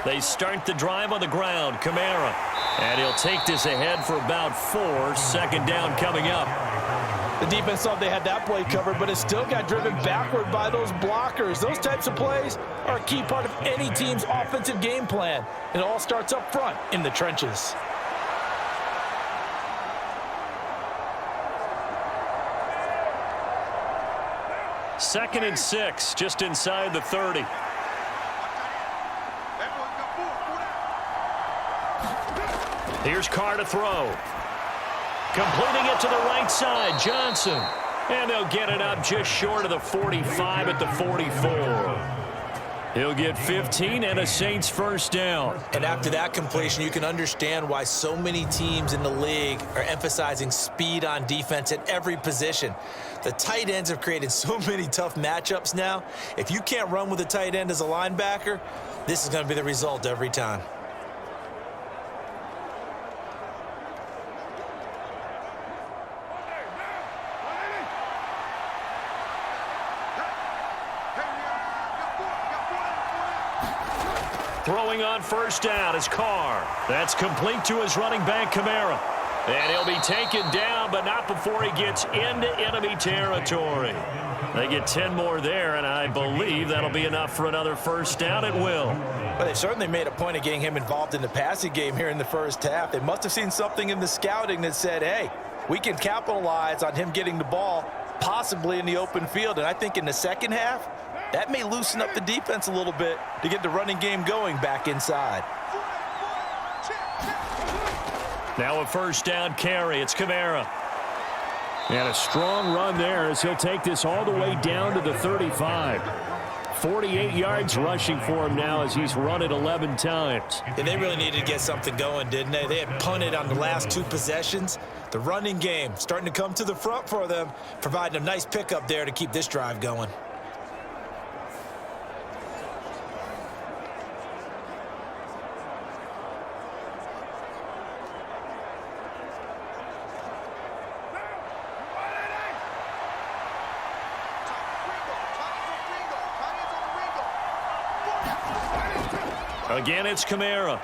They start the drive on the ground. Kamara. And he'll take this ahead for about 4. Second down coming up. The defense thought they had that play covered, but it still got driven backward by those blockers. Those types of plays are a key part of any team's offensive game plan. It all starts up front in the trenches. Second and 6, just inside the 30. Here's Carr to throw. Completing it to the right side, Johnson. And they'll get it up just short of the 45 at the 44. He'll get 15 and a Saints first down. And after that completion, you can understand why so many teams in the league are emphasizing speed on defense at every position. The tight ends have created so many tough matchups now. If you can't run with a tight end as a linebacker, this is going to be the result every time. Throwing on first down is Carr. That's complete to his running back, Kamara. And he'll be taken down, but not before he gets into enemy territory. They get 10 more there, and I believe that'll be enough for another first down. It will. But they certainly made a point of getting him involved in the passing game here in the first half. They must have seen something in the scouting that said, hey, we can capitalize on him getting the ball, possibly in the open field. And I think in the second half, that may loosen up the defense a little bit to get the running game going back inside. Now a first down carry. It's Kamara. And a strong run there as he'll take this all the way down to the 35. 48 yards rushing for him now as he's run it 11 times. Yeah, they really needed to get something going, didn't they? They had punted on the last 2 possessions. The running game starting to come to the front for them, providing a nice pickup there to keep this drive going. Again, it's Kamara.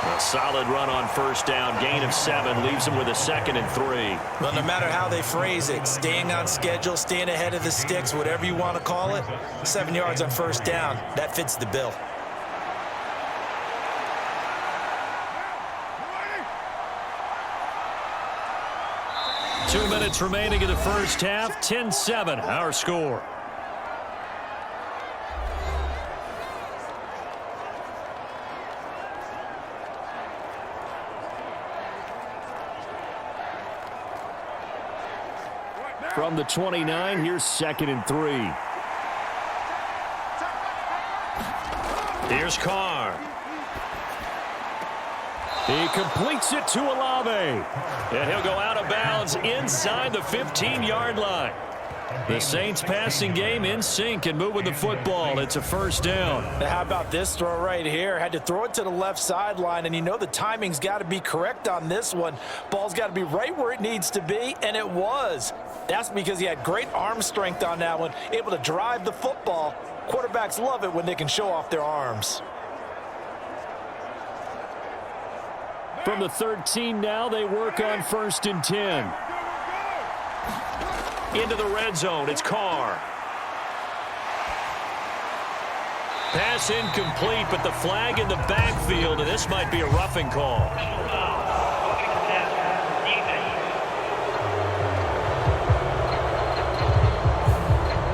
A solid run on first down. Gain of 7 leaves him with a 2nd and 3. Well, no matter how they phrase it, staying on schedule, staying ahead of the sticks, whatever you want to call it, 7 yards on first down, that fits the bill. Two minutes remaining in the first half. 10-7, our score. From the 29, here's 2nd and 3. Here's Carr. He completes it to Olave. And he'll go out of bounds inside the 15-yard line. The Saints passing game in sync and moving the football. It's a first down. Now, how about this throw right here? Had to throw it to the left sideline, and you know the timing's got to be correct on this one. Ball's got to be right where it needs to be, and it was. That's because he had great arm strength on that one, able to drive the football. Quarterbacks love it when they can show off their arms. From the 13 now, they work on 1st and 10. Into the red zone, it's Carr. Pass incomplete, but the flag in the backfield, and this might be a roughing call.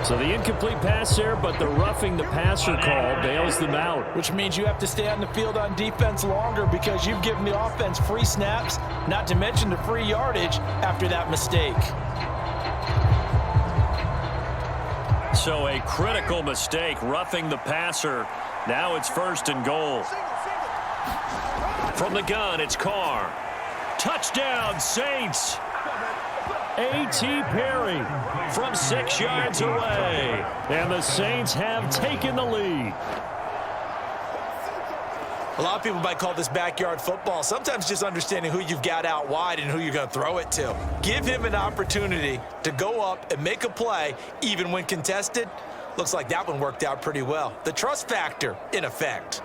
So the incomplete pass there, but the roughing the passer call bails them out. Which means you have to stay on the field on defense longer because you've given the offense free snaps, not to mention the free yardage after that mistake. So a critical mistake, roughing the passer. Now it's 1st and goal. From the gun, it's Carr. Touchdown, Saints! A.T. Perry From 6 yards away. and the Saints have taken the lead. A lot of people might call this backyard football. Sometimes just understanding who you've got out wide and who you're going to throw it to. Give him an opportunity to go up and make a play, even when contested. Looks like that one worked out pretty well. The trust factor in effect.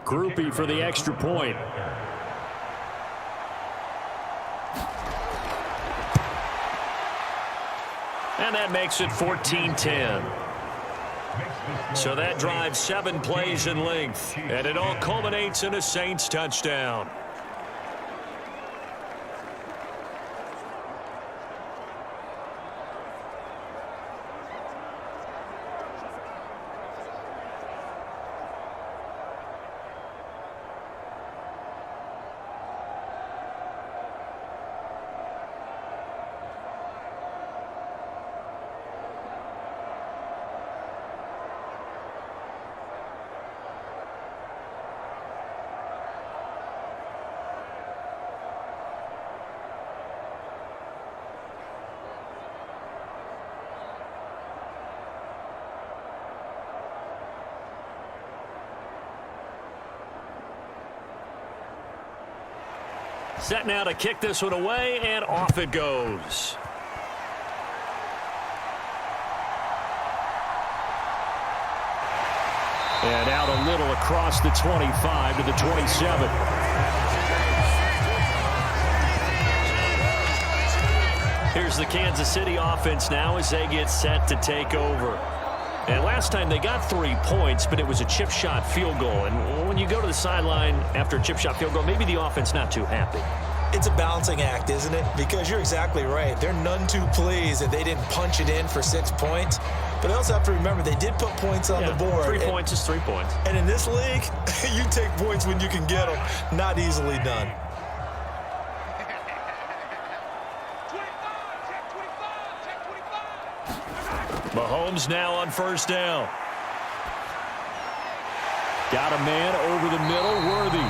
Groupie for the extra point. And that makes it 14-10. So that drives 7 plays in length. And it all culminates in a Saints touchdown. Set now to kick this one away, and off it goes. And out a little across the 25 to the 27. Here's the Kansas City offense now as they get set to take over. And last time they got 3 points, but it was a chip shot field goal. And when you go to the sideline after a chip shot field goal, maybe the offense not too happy. It's a balancing act, isn't it? Because you're exactly right. They're none too pleased that they didn't punch it in for 6 points. But they also have to remember they did put points on the board. 3 points is 3 points. And in this league, you take points when you can get them. Not easily done. Mahomes now on first down. Got a man over the middle, Worthy.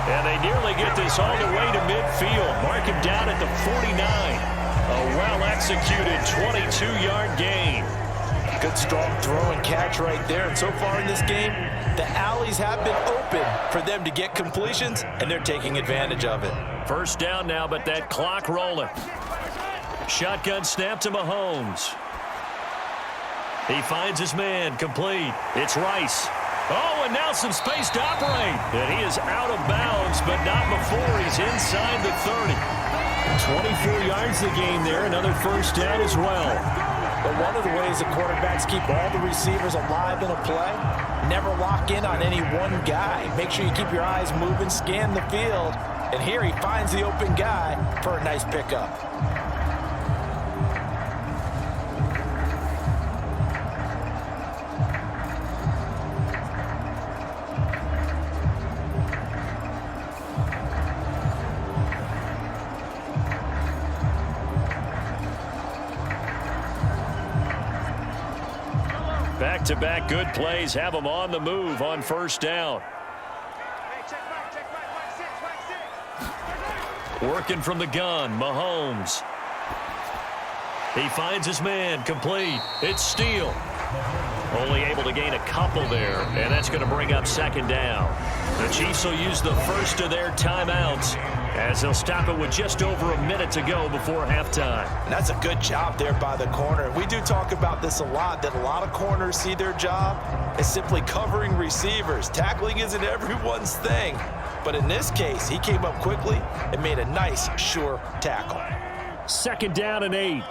And they nearly get this all the way to midfield. Mark him down at the 49. A well-executed 22-yard gain. Good strong throw and catch right there. And so far in this game, the alleys have been open for them to get completions, and they're taking advantage of it. First down now, but that clock rolling. Shotgun snap to Mahomes. He finds his man, complete. It's Rice. Oh, and now some space to operate. And he is out of bounds, but not before he's inside the 30. 24 yards the gain there. Another first down as well. But one of the ways the quarterbacks keep all the receivers alive in a play, never lock in on any one guy. Make sure you keep your eyes moving, scan the field. And here he finds the open guy for a nice pickup. Back-to-back good plays have them on the move on first down. Working from the gun, Mahomes. He finds his man, complete. It's Steele. Only able to gain a couple there, and that's going to bring up second down. The Chiefs will use the first of their timeouts as they'll stop it with just over a minute to go before halftime. And that's a good job there by the corner. We do talk about this a lot, that a lot of corners see their job as simply covering receivers. Tackling isn't everyone's thing. But in this case, he came up quickly and made a nice, sure tackle. Second down and 8.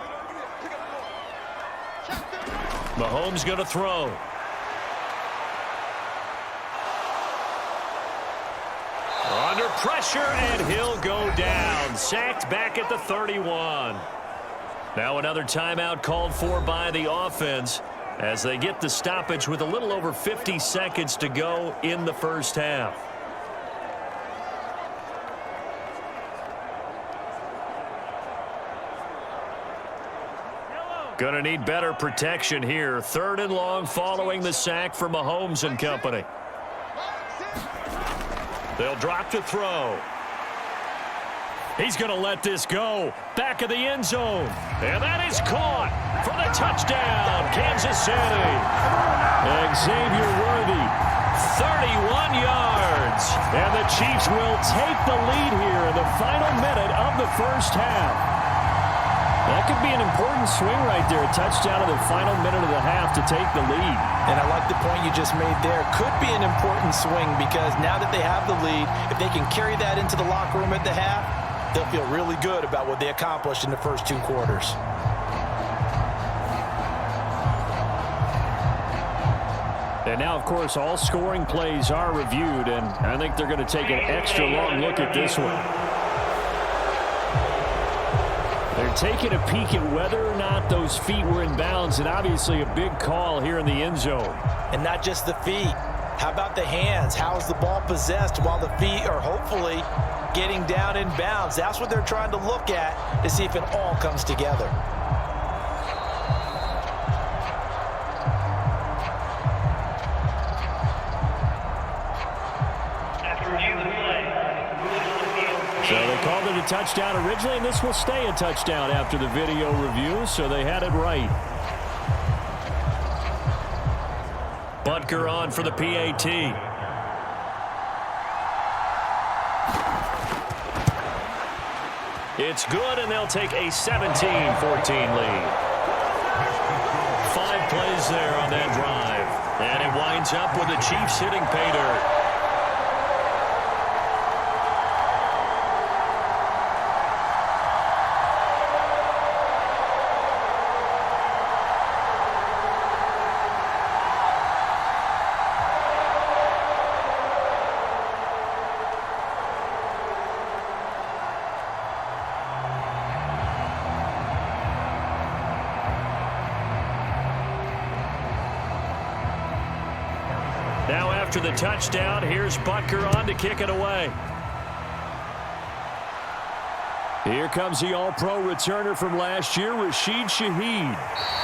Mahomes going to throw. Under pressure, and he'll go down. Sacked back at the 31. Now another timeout called for by the offense as they get the stoppage with a little over 50 seconds to go in the first half. Going to need better protection here. Third and long following the sack for Mahomes and company. They'll drop to throw. He's going to let this go. Back of the end zone. And that is caught for the touchdown, Kansas City. Xavier Worthy, 31 yards. And the Chiefs will take the lead here in the final minute of the first half. That could be an important swing right there. A touchdown in the final minute of the half to take the lead. And I like the point you just made there. Could be an important swing because now that they have the lead, if they can carry that into the locker room at the half, they'll feel really good about what they accomplished in the first 2 quarters. And now, of course, all scoring plays are reviewed, and I think they're going to take an extra long look at this one. They're taking a peek at whether or not those feet were in bounds, and obviously a big call here in the end zone. And not just the feet. How about the hands? How is the ball possessed while the feet are hopefully getting down in bounds? That's what they're trying to look at to see if it all comes together. So they called it a touchdown originally, and this will stay a touchdown after the video review, so they had it right. Butker on for the PAT. It's good, and they'll take a 17-14 lead. 5 plays there on that drive. And it winds up with the Chiefs hitting pay dirt. after the touchdown. Here's Butker on to kick it away. Here comes the All-Pro returner from last year, Rashid Shaheed.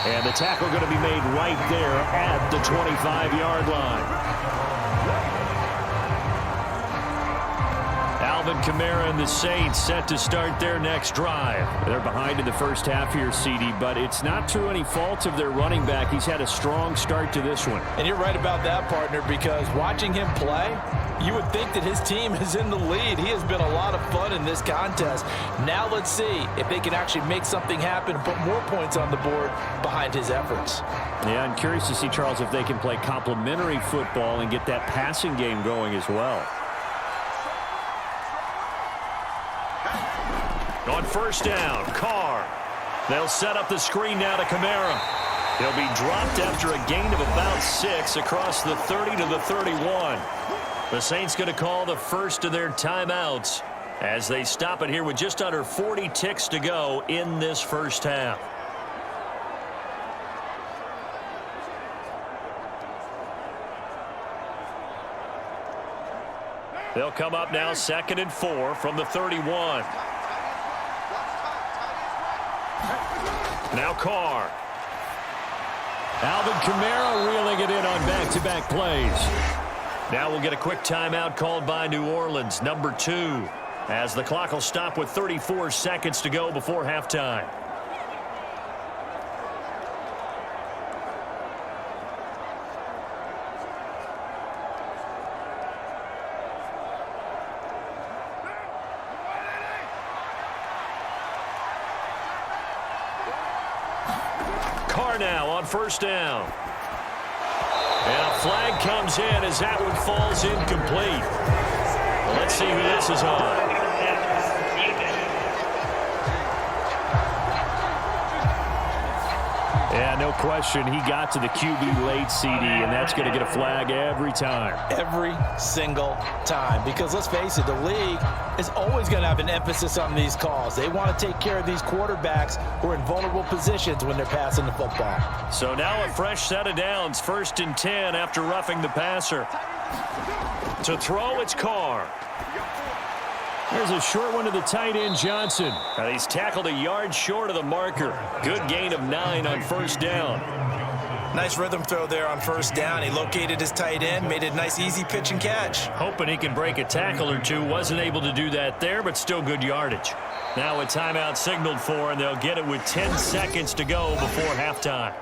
And the tackle going to be made right there at the 25-yard line. Alvin Kamara and the Saints set to start their next drive. They're behind in the first half here, CD, but it's not through any fault of their running back. He's had a strong start to this one. And you're right about that, partner, because watching him play, you would think that his team is in the lead. He has been a lot of fun in this contest. Now let's see if they can actually make something happen and put more points on the board behind his efforts. Yeah, I'm curious to see, Charles, if they can play complementary football and get that passing game going as well. On first down, Carr. They'll set up the screen now to Kamara. He'll be dropped after a gain of about 6 across the 30 to the 31. The Saints going to call the first of their timeouts as they stop it here with just under 40 ticks to go in this first half. They'll come up now 2nd and 4 from the 31. Now Carr. Alvin Kamara reeling it in on back-to-back plays. Now we'll get a quick timeout called by New Orleans, number 2, as the clock will stop with 34 seconds to go before halftime. Now on first down. And a flag comes in as that one falls incomplete. Well, let's see who this is on. Yeah, no question. He got to the QB late, CD, and that's going to get a flag every time. Every single time. Because let's face it, the league is always going to have an emphasis on these calls. They want to take care of these quarterbacks who are in vulnerable positions when they're passing the football. So now a fresh set of downs. 1st and 10 after roughing the passer. To throw, it's Carr. There's a short one to the tight end, Johnson. He's tackled a yard short of the marker. Good gain of 9 on first down. Nice rhythm throw there on first down. He located his tight end, made a nice easy pitch and catch. Hoping he can break a tackle or two. Wasn't able to do that there, but still good yardage. Now a timeout signaled for, and they'll get it with 10 seconds to go before halftime.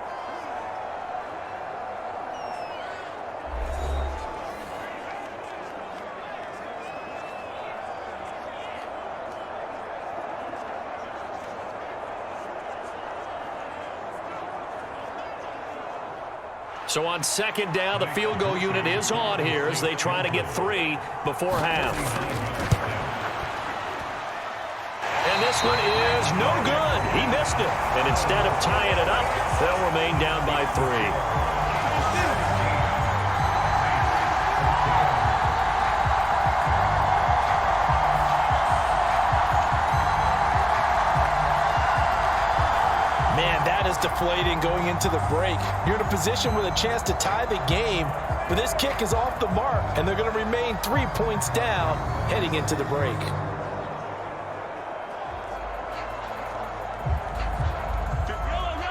So on 2nd down, the field goal unit is on here as they try to get 3 before half. And this one is no good. He missed it. And instead of tying it up, they'll remain down by 3. Deflating going into the break. You're in a position with a chance to tie the game, but this kick is off the mark, and they're going to remain 3 points down heading into the break.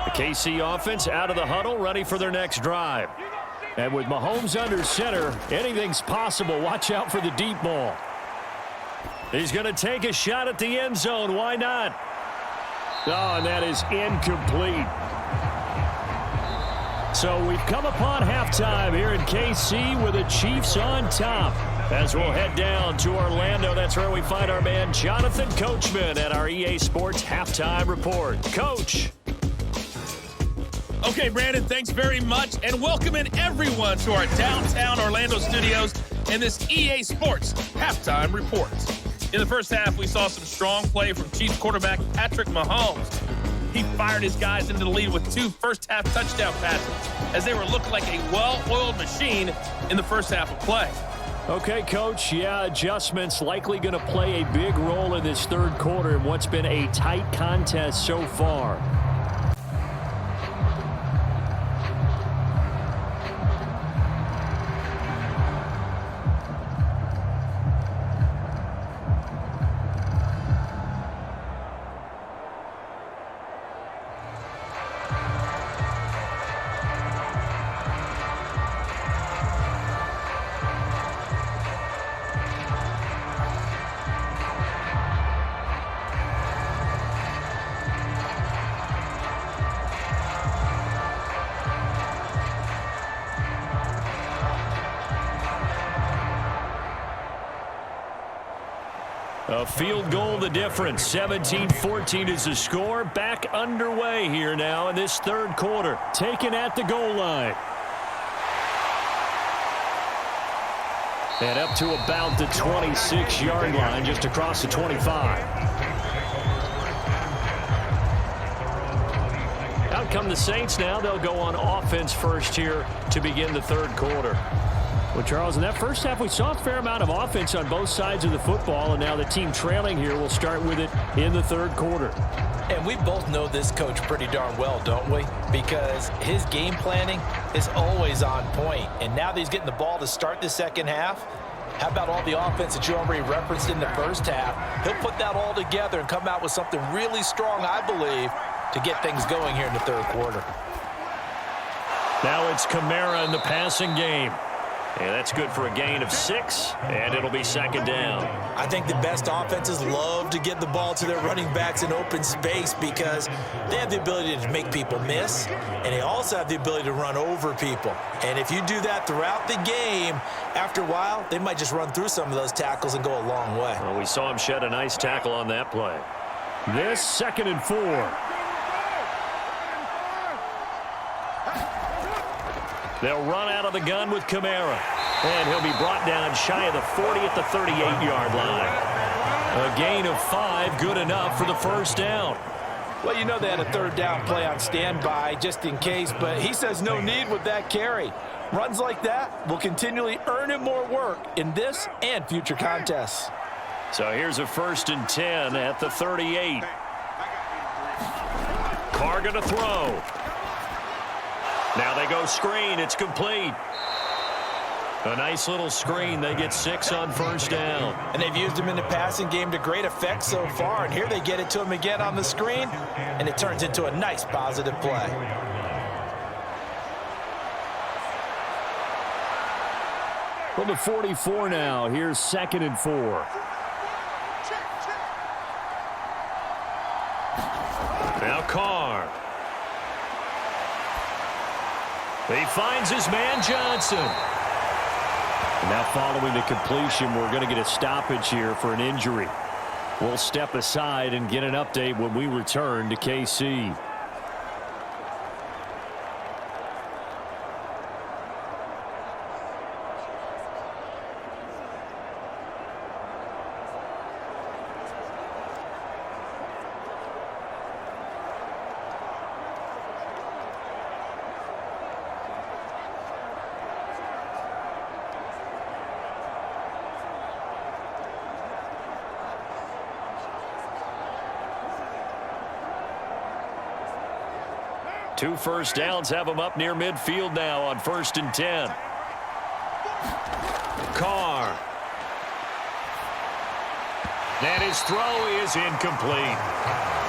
The KC offense out of the huddle, ready for their next drive. And with Mahomes under center, anything's possible. Watch out for the deep ball. He's going to take a shot at the end zone. Why not? Oh, and that is incomplete. So we've come upon halftime here in KC with the Chiefs on top. As we'll head down to Orlando, that's where we find our man Jonathan Coachman at our EA Sports Halftime Report. Coach. Okay, Brandon, thanks very much, and welcome in everyone to our downtown Orlando studios and this EA Sports Halftime Report. In the first half, we saw some strong play from Chiefs quarterback Patrick Mahomes. He fired his guys into the lead with 2 first-half touchdown passes as they were looking like a well-oiled machine in the first half of play. Okay, Coach, yeah, adjustments likely going to play a big role in this third quarter in what's been a tight contest so far. A field goal the difference. 17-14 is the score. Back underway here now in this third quarter. Taken at the goal line. And up to about the 26-yard line, just across the 25. Out come the Saints now. They'll go on offense first here to begin the third quarter. Well, Charles, in that first half, we saw a fair amount of offense on both sides of the football, and now the team trailing here will start with it in the third quarter. And we both know this coach pretty darn well, don't we? Because his game planning is always on point. And now that he's getting the ball to start the second half, how about all the offense that you already referenced in the first half? He'll put that all together and come out with something really strong, I believe, to get things going here in the third quarter. Now it's Kamara in the passing game. And that's good for a gain of 6, and it'll be second down. I think the best offenses love to get the ball to their running backs in open space because they have the ability to make people miss, and they also have the ability to run over people. And if you do that throughout the game, after a while, they might just run through some of those tackles and go a long way. Well, we saw him shed a nice tackle on that play. This 2nd and 4. They'll run out of the gun with Kamara. And he'll be brought down shy of the 40 at the 38-yard line. A gain of 5, good enough for the first down. Well, you know they had a third down play on standby just in case, but he says no need with that carry. Runs like that will continually earn him more work in this and future contests. So here's a 1st and 10 at the 38. Carr going to throw. Now they go screen. It's complete. A nice little screen. They get 6 on first down. And they've used him in the passing game to great effect so far. And here they get it to him again on the screen. And it turns into a nice positive play. From the 44 now. Here's 2nd and 4. Now Carr. He finds his man Johnson. And now following the completion, we're going to get a stoppage here for an injury. We'll step aside and get an update when we return to KC. Two first downs have him up near midfield now on 1st and 10. Carr. And his throw is incomplete.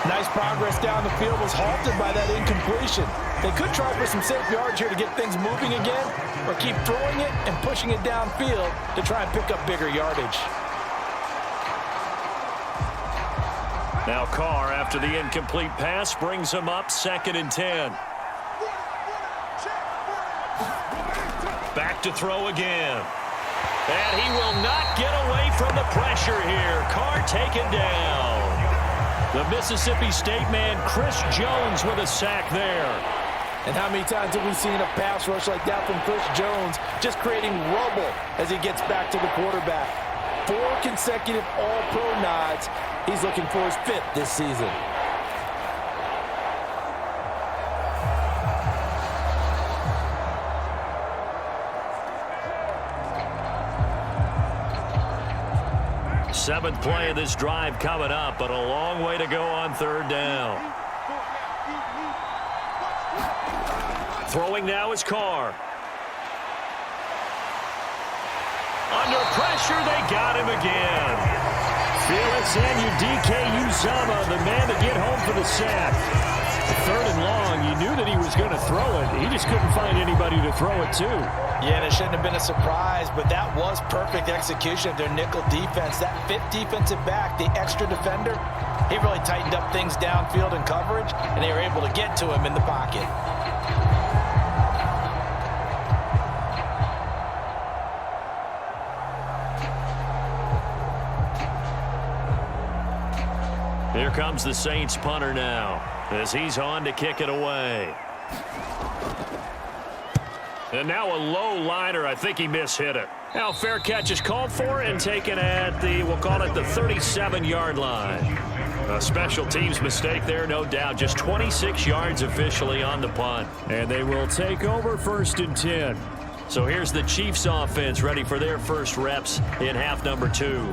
Nice progress down the field was halted by that incompletion. They could try for some safe yards here to get things moving again, or keep throwing it and pushing it downfield to try and pick up bigger yardage. Now Carr, after the incomplete pass, brings him up 2nd and 10. Back to throw again. And he will not get away from the pressure here. Carr taken down. The Mississippi State man, Chris Jones, with a sack there. And how many times have we seen a pass rush like that from Chris Jones, just creating rubble as he gets back to the quarterback? 4 consecutive All-Pro nods. He's looking for his 5th this season. Seventh play of this drive coming up, but a long way to go on 3rd down. Throwing now is Carr. Under pressure, they got him again. Felix Anudike-Uzomah, the man to get home for the sack. 3rd and long, you knew that he was going to throw it. He just couldn't find anybody to throw it to. Yeah, and it shouldn't have been a surprise, but that was perfect execution of their nickel defense. That 5th defensive back, the extra defender, he really tightened up things downfield in coverage, and they were able to get to him in the pocket. Here comes the Saints punter now as he's on to kick it away. And now a low liner. I think he mishit it. Now fair catch is called for and taken at the, we'll call it the 37-yard line. A special teams mistake there, no doubt. Just 26 yards officially on the punt. And they will take over 1st and 10. So here's the Chiefs offense ready for their first reps in half number 2.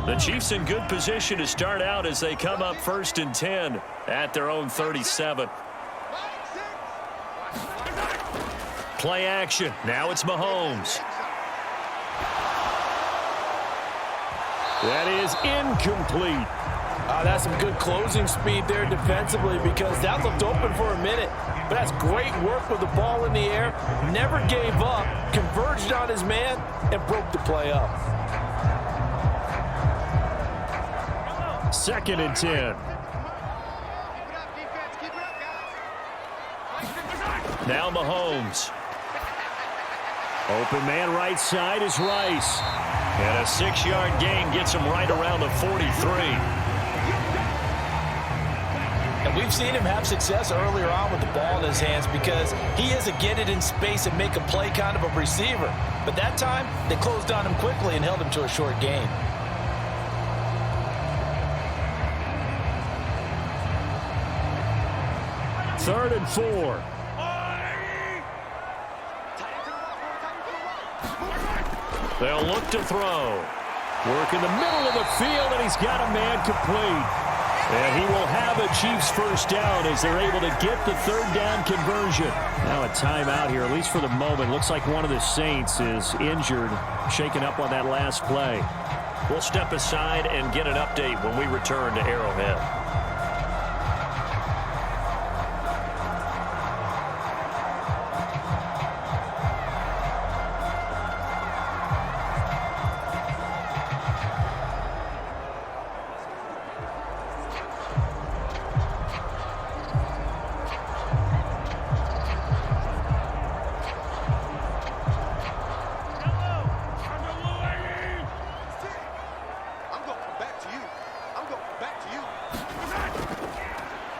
The Chiefs in good position to start out as they come up 1st and 10 at their own 37. Play action. Now it's Mahomes. That is incomplete. That's some good closing speed there defensively because that looked open for a minute. But that's great work with the ball in the air. Never gave up, converged on his man, and broke the play up. 2nd and 10. Now Mahomes. Open man right side is Rice. And a 6-yard gain gets him right around the 43. And we've seen him have success earlier on with the ball in his hands because he is a get it in space and make a play kind of a receiver. But that time, they closed on him quickly and held him to a short gain. 3rd and 4. They'll look to throw. Work in the middle of the field, and he's got a man complete. And he will have a Chiefs first down as they're able to get the 3rd down conversion. Now a timeout here, at least for the moment. Looks like one of the Saints is injured, shaken up on that last play. We'll step aside and get an update when we return to Arrowhead.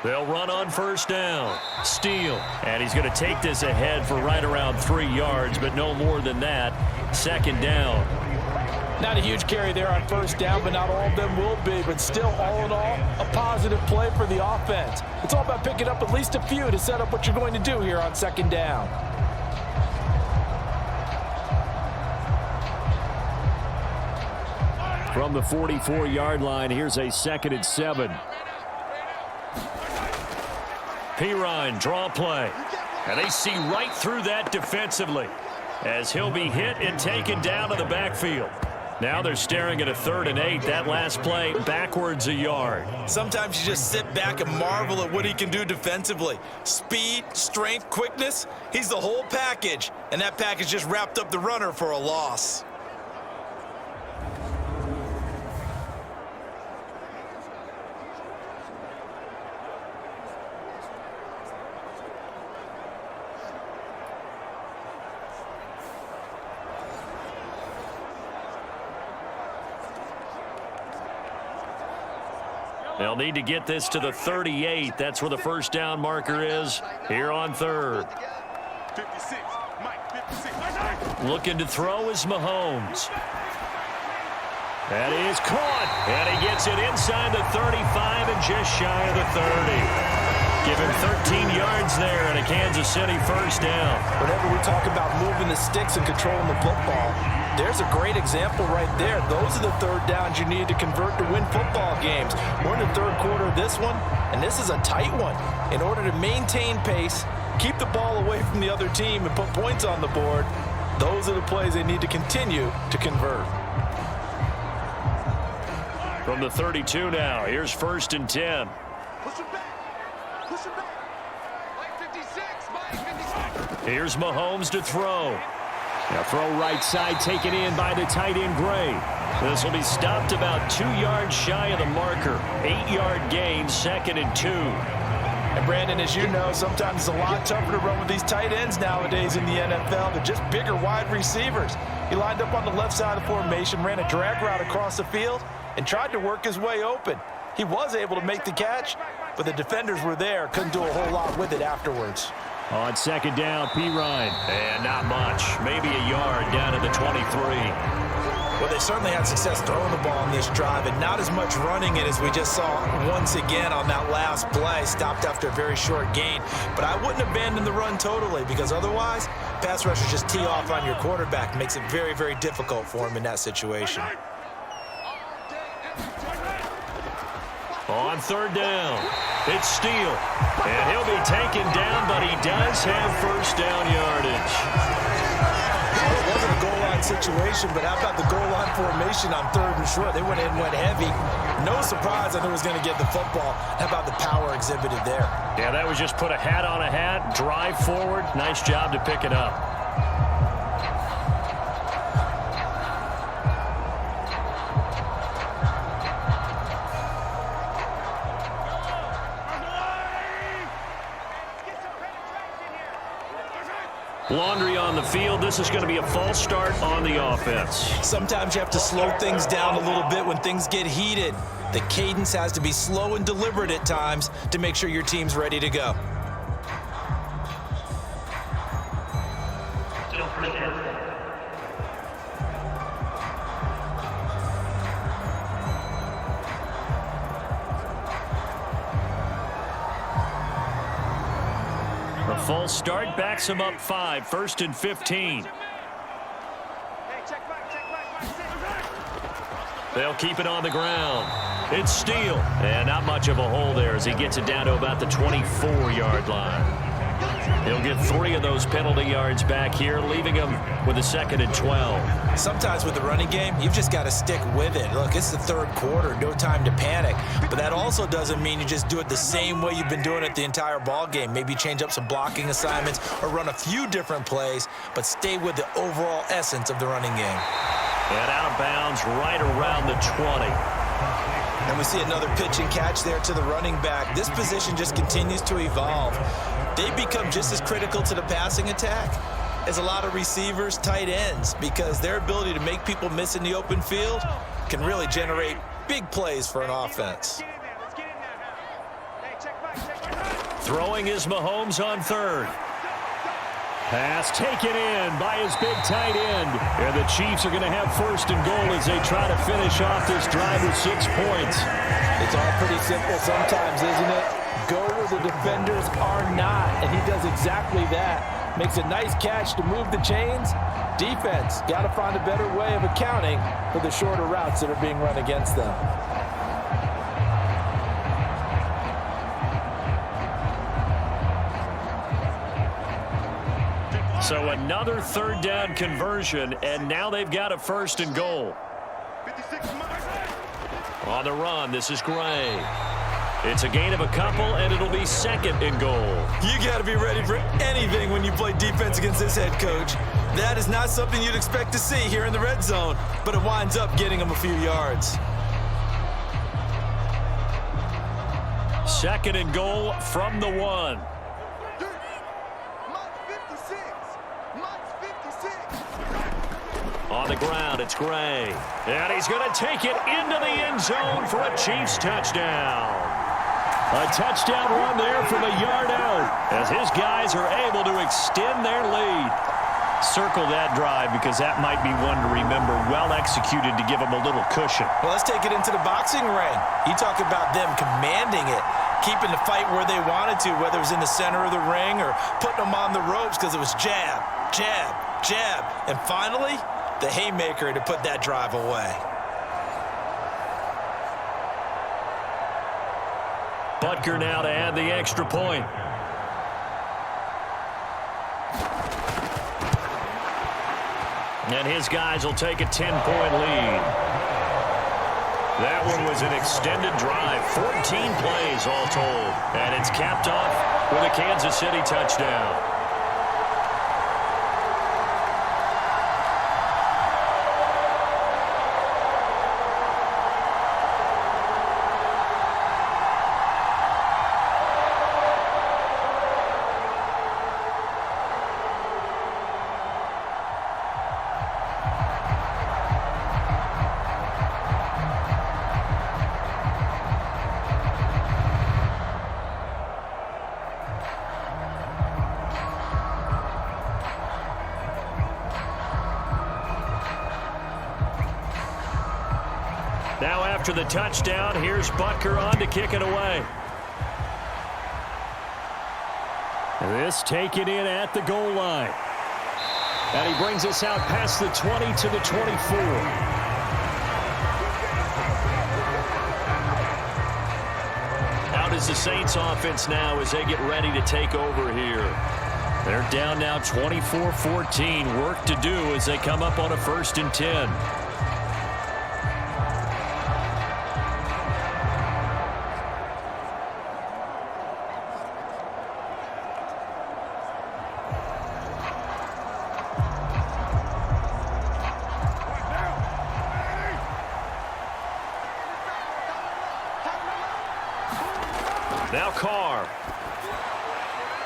They'll run on 1st down. Steele. And he's going to take this ahead for right around 3 yards, but no more than that. 2nd down. Not a huge carry there on 1st down, but not all of them will be. But still, all in all, a positive play for the offense. It's all about picking up at least a few to set up what you're going to do here on 2nd down. From the 44-yard line, here's a 2nd and 7. Pirine, draw play. And they see right through that defensively as he'll be hit and taken down to the backfield. Now they're staring at a 3rd and 8. That last play backwards a yard. Sometimes you just sit back and marvel at what he can do defensively. Speed, strength, quickness, he's the whole package. And that package just wrapped up the runner for a loss. They'll need to get this to the 38. That's where the 1st down marker is here on 3rd. 56. Mike, 56. Looking to throw is Mahomes. That is caught. And he gets it inside the 35 and just shy of the 30. Give him 13 yards there and a Kansas City 1st down. Whenever we talk about moving the sticks and controlling the football, there's a great example right there. Those are the 3rd downs you need to convert to win football games. We're in the 3rd quarter of this one, and this is a tight one. In order to maintain pace, keep the ball away from the other team, and put points on the board, those are the plays they need to continue to convert. From the 32 now, here's 1st and 10. Push him back. Push him back. Mike 56. Mike 56. Here's Mahomes to throw. Now throw right side taken in by the tight end Gray. This will be stopped about 2 yards shy of the marker. 8-yard gain, 2nd and 2. And Brandon, as you know, sometimes it's a lot tougher to run with these tight ends nowadays in the NFL. They're just bigger wide receivers. He lined up on the left side of the formation, ran a drag route across the field, and tried to work his way open. He was able to make the catch, but the defenders were there, couldn't do a whole lot with it afterwards. On second down, P. Ryan. And not much. Maybe a yard down to the 23. Well, they certainly had success throwing the ball on this drive, and not as much running it as we just saw once again on that last play. Stopped after a very short gain. But I wouldn't abandon the run totally, because otherwise, pass rushers just tee off on your quarterback. Makes it very, very difficult for him in that situation. On third down, it's Steele. And he'll be taken down, but he does have first down yardage. Well, it wasn't a goal line situation, but how about the goal line formation on third and short? They went in, went heavy. No surprise that he was going to get the football. How about the power exhibited there? Yeah, that was just put a hat on a hat, drive forward. Nice job to pick it up. Laundry on the field. This is going to be a false start on the offense. Sometimes you have to slow things down a little bit when things get heated. The cadence has to be slow and deliberate at times to make sure your team's ready to go. A false start backs him up 5, 1st and 15. They'll keep it on the ground. It's Steele. And not much of a hole there as he gets it down to about the 24-yard line. He'll get 3 of those penalty yards back here, leaving him with a 2nd and 12. Sometimes with the running game, you've just got to stick with it. Look, it's the third quarter, no time to panic. But that also doesn't mean you just do it the same way you've been doing it the entire ball game. Maybe change up some blocking assignments or run a few different plays, but stay with the overall essence of the running game. And out of bounds right around the 20. And we see another pitch and catch there to the running back. This position just continues to evolve. They become just as critical to the passing attack as a lot of receivers, tight ends, because their ability to make people miss in the open field can really generate big plays for an offense. Throwing is Mahomes on third. Pass taken in by his big tight end. And the Chiefs are going to have 1st and goal as they try to finish off this drive with 6 points. It's all pretty simple sometimes, isn't it? Go where the defenders are not, and he does exactly that. Makes a nice catch to move the chains. Defense got to find a better way of accounting for the shorter routes that are being run against them. So another 3rd down conversion, and now they've got a 1st and goal. On the run, this is Gray. It's a gain of a couple, and it'll be 2nd and goal. You got to be ready for anything when you play defense against this head coach. That is not something you'd expect to see here in the red zone, but it winds up getting him a few yards. 2nd and goal from the 1. On the ground, it's Gray. And he's going to take it into the end zone for a Chiefs touchdown. A touchdown run there from a yard out as his guys are able to extend their lead. Circle that drive because that might be one to remember. Well executed to give them a little cushion. Well, let's take it into the boxing ring. You talk about them commanding it, keeping the fight where they wanted to, whether it was in the center of the ring or putting them on the ropes because it was jab, jab, jab. And finally, the haymaker to put that drive away. Butker now to add the extra point. And his guys will take a 10-point lead. That one was an extended drive, 14 plays all told. And it's capped off with a Kansas City touchdown. Now after the touchdown, here's Butker on to kick it away. This taken in at the goal line. And he brings us out past the 20 to the 24. How does the Saints offense now as they get ready to take over here? They're down now 24-14. Work to do as they come up on a 1st and 10. Now Carr.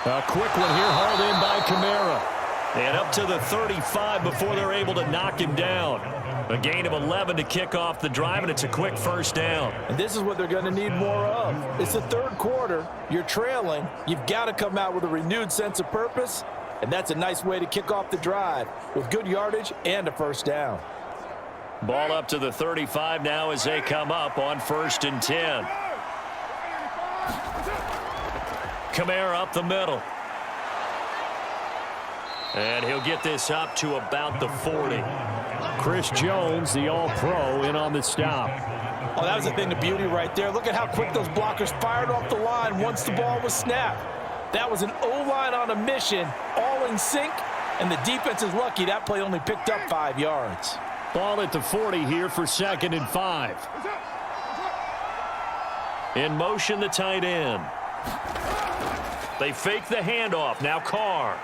A quick one here, hauled in by Kamara. And up to the 35 before they're able to knock him down. A gain of 11 to kick off the drive, and it's a quick 1st down. And this is what they're going to need more of. It's the 3rd quarter. You're trailing. You've got to come out with a renewed sense of purpose, and that's a nice way to kick off the drive with good yardage and a 1st down. Ball up to the 35 now as they come up on 1st and 10. Kamara up the middle. And he'll get this up to about the 40. Chris Jones, the all-pro, in on the stop. Oh, that was a thing of beauty right there. Look at how quick those blockers fired off the line once the ball was snapped. That was an O-line on a mission, all in sync, and the defense is lucky that play only picked up 5 yards. Ball at the 40 here for 2nd and 5. In motion, the tight end. They fake the handoff. Now Carr.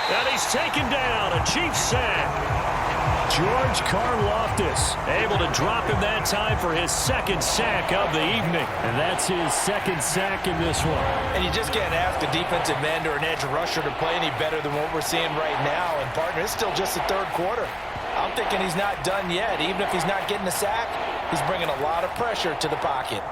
And he's taken down. A Chiefs sack. George Karlaftis able to drop him that time for his 2nd sack of the evening. And that's his 2nd sack in this one. And you just can't ask a defensive end or an edge rusher to play any better than what we're seeing right now. And, partner, it's still just the 3rd quarter. I'm thinking he's not done yet. Even if he's not getting a sack, he's bringing a lot of pressure to the pocket.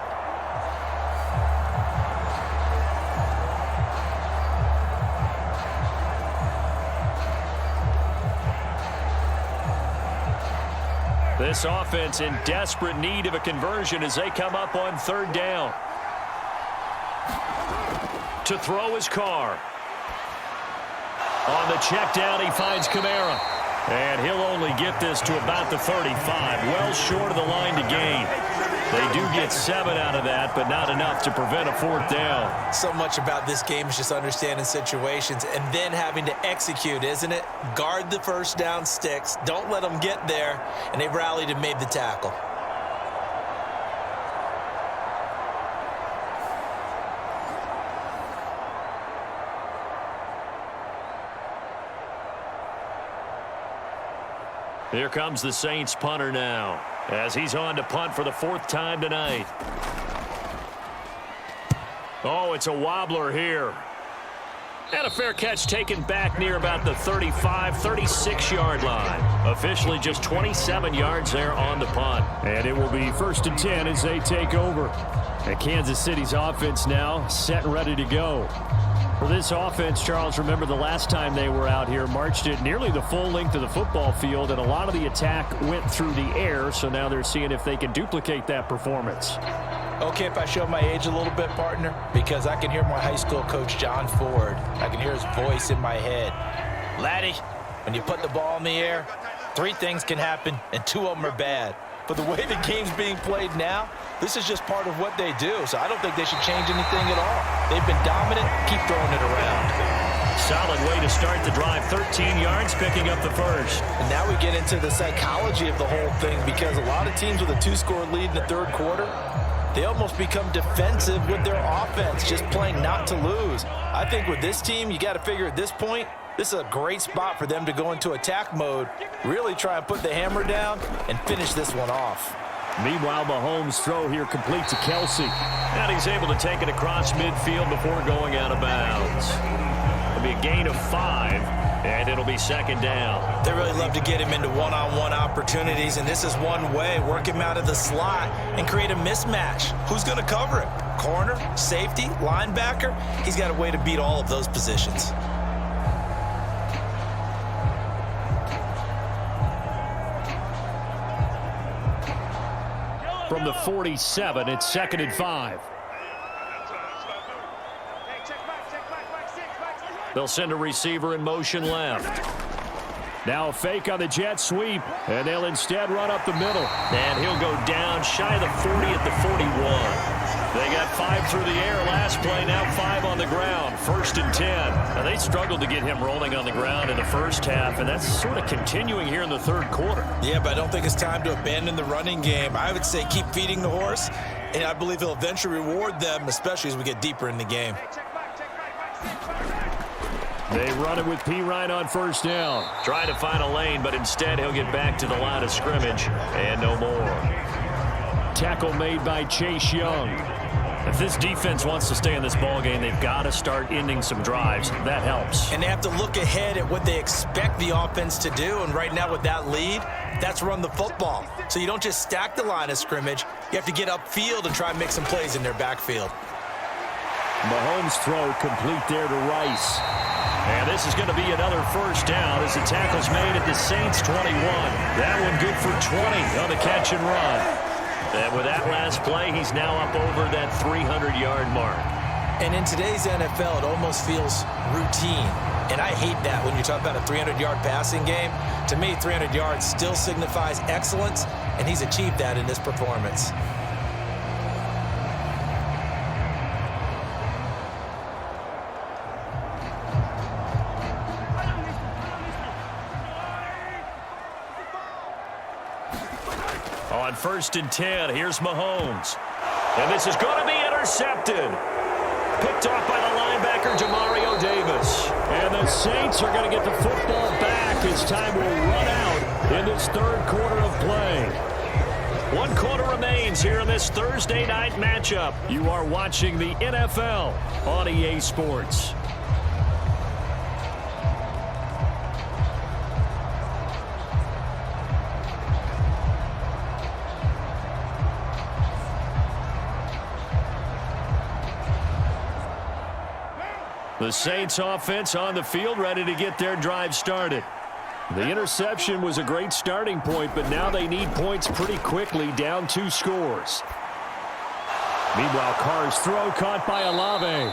This offense in desperate need of a conversion as they come up on 3rd down. To throw his Carr. On the check down, he finds Kamara. And he'll only get this to about the 35. Well short of the line to gain. They do get 7 out of that, but not enough to prevent a 4th down. So much about this game is just understanding situations and then having to execute, isn't it? Guard the 1st down sticks. Don't let them get there. And they rallied and made the tackle. Here comes the Saints punter now as he's on to punt for the 4th time tonight. Oh, it's a wobbler here. And a fair catch taken back near about the 35, 36-yard line. Officially just 27 yards there on the punt. And it will be 1st and 10 as they take over. And Kansas City's offense now set and ready to go. For this offense, Charles, remember the last time they were out here, marched it nearly the full length of the football field, and a lot of the attack went through the air, so now they're seeing if they can duplicate that performance. Okay, if I show my age a little bit, partner, because I can hear my high school coach, John Ford. I can hear his voice in my head. Laddie, when you put the ball in the air, 3 things can happen, and 2 of them are bad. But the way the game's being played now, this is just part of what they do. So I don't think they should change anything at all. They've been dominant. Keep throwing it around. Solid way to start the drive. 13 yards, picking up the 1st. And now we get into the psychology of the whole thing, because a lot of teams with a 2-score lead in the 3rd quarter, they almost become defensive with their offense, just playing not to lose. I think with this team, you got to figure at this point, this is a great spot for them to go into attack mode, really try and put the hammer down and finish this one off. Meanwhile, Mahomes' throw here complete to Kelsey. And he's able to take it across midfield before going out of bounds. It'll be a gain of 5, and it'll be 2nd down. They really love to get him into one-on-one opportunities, and this is one way. Work him out of the slot and create a mismatch. Who's going to cover him? Corner, safety, linebacker? He's got a way to beat all of those positions. from the 47. It's 2nd and 5. They'll send a receiver in motion left. Now a fake on the jet sweep, and they'll instead run up the middle. And he'll go down shy of the 40 at the 41. They got 5 through the air last play, now 5 on the ground. 1st and 10. Now they struggled to get him rolling on the ground in the first half, and that's sort of continuing here in the third quarter. Yeah, but I don't think it's time to abandon the running game. I would say keep feeding the horse, and I believe he'll eventually reward them, especially as we get deeper in the game. They run it with P. Ryan on 1st down. Trying to find a lane, but instead he'll get back to the line of scrimmage and no more. Tackle made by Chase Young. If this defense wants to stay in this ballgame, they've got to start ending some drives. That helps. And they have to look ahead at what they expect the offense to do. And right now with that lead, that's run the football. So you don't just stack the line of scrimmage. You have to get upfield and try and make some plays in their backfield. Mahomes' throw complete there to Rice. And this is going to be another 1st down as the tackle's made at the Saints 21. That one good for 20 on the catch and run. And with that last play, he's now up over that 300-yard mark. And in today's NFL, it almost feels routine. And I hate that when you talk about a 300-yard passing game. To me, 300 yards still signifies excellence, and he's achieved that in this performance. On 1st and 10, here's Mahomes. And this is going to be intercepted. Picked off by the linebacker, Jamario Davis. And the Saints are going to get the football back as time will run out in this 3rd quarter of play. 1 quarter remains here in this Thursday night matchup. You are watching the NFL on EA Sports. The Saints offense on the field ready to get their drive started. The interception was a great starting point, but now they need points pretty quickly, down 2 scores. Meanwhile, Carr's throw caught by Olave.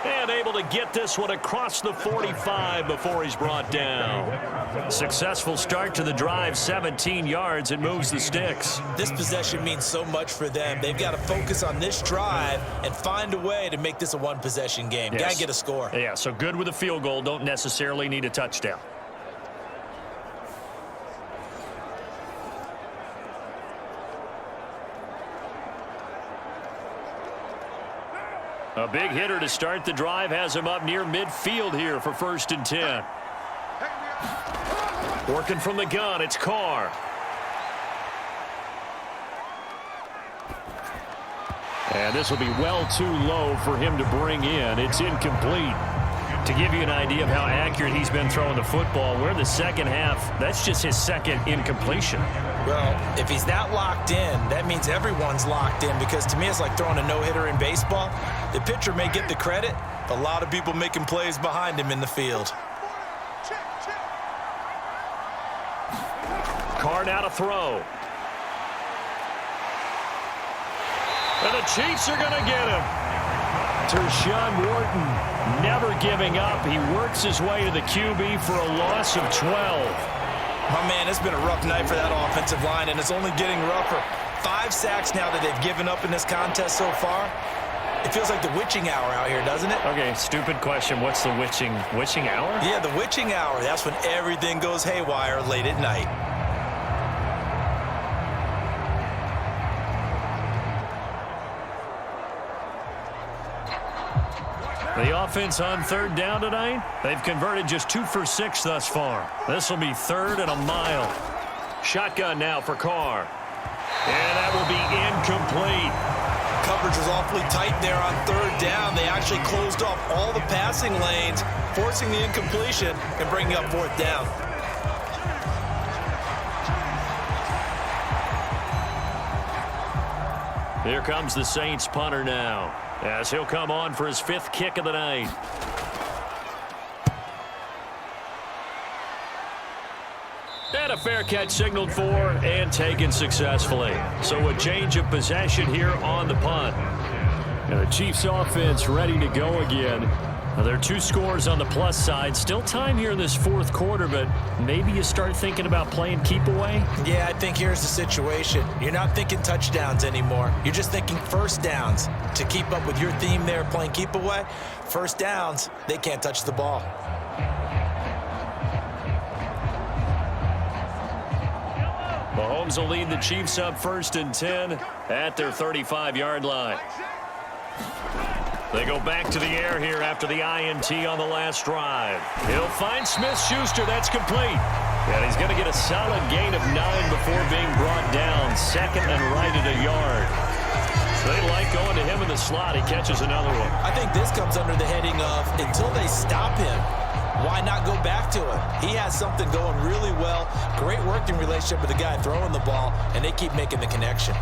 And able to get this one across the 45 before he's brought down. Successful start to the drive, 17 yards, and moves the sticks. This possession means so much for them. They've got to focus on this drive and find a way to make this a 1-possession game. Yes. Got to get a score. Yeah, so good with a field goal. Don't necessarily need a touchdown. A big hitter to start the drive has him up near midfield here for 1st and 10. Working from the gun, it's Carr. And this will be well too low for him to bring in. It's incomplete. To give you an idea of how accurate he's been throwing the football, we're in the second half. That's just his 2nd incompletion. Well, if he's that locked in, that means everyone's locked in, because to me it's like throwing a no-hitter in baseball. The pitcher may get the credit, but a lot of people making plays behind him in the field. Carr now to throw. And the Chiefs are going to get him. Tershawn Wharton never giving up. He works his way to the QB for a loss of 12. My man, it's been a rough night for that offensive line, and it's only getting rougher. 5 sacks now that they've given up in this contest so far. It feels like the witching hour out here, doesn't it? Okay, stupid question. What's the witching hour? Yeah, the witching hour. That's when everything goes haywire late at night. The offense on 3rd down tonight, they've converted just 2 for 6 thus far. This will be 3rd and a mile. Shotgun now for Carr. And that will be incomplete. Coverage was awfully tight there on 3rd down. They actually closed off all the passing lanes, forcing the incompletion and bringing up 4th down. Here comes the Saints punter now, as he'll come on for his 5th kick of the night. And a fair catch signaled for and taken successfully. So a change of possession here on the punt. And the Chiefs offense ready to go again. Now, there are 2 scores on the plus side. Still time here in this fourth quarter, but maybe you start thinking about playing keep away? Yeah, I think here's the situation. You're not thinking touchdowns anymore. You're just thinking first downs. To keep up with your theme there, playing keep away, first downs, they can't touch the ball. Mahomes will lead the Chiefs up 1st and 10 at their 35-yard line. They go back to the air here after the INT on the last drive. He'll find Smith-Schuster. That's complete. And he's going to get a solid gain of 9 before being brought down. 2nd and right at a yard. They like going to him in the slot. He catches another one. I think this comes under the heading of until they stop him, why not go back to him? He has something going really well. Great working relationship with the guy throwing the ball, and they keep making the connection.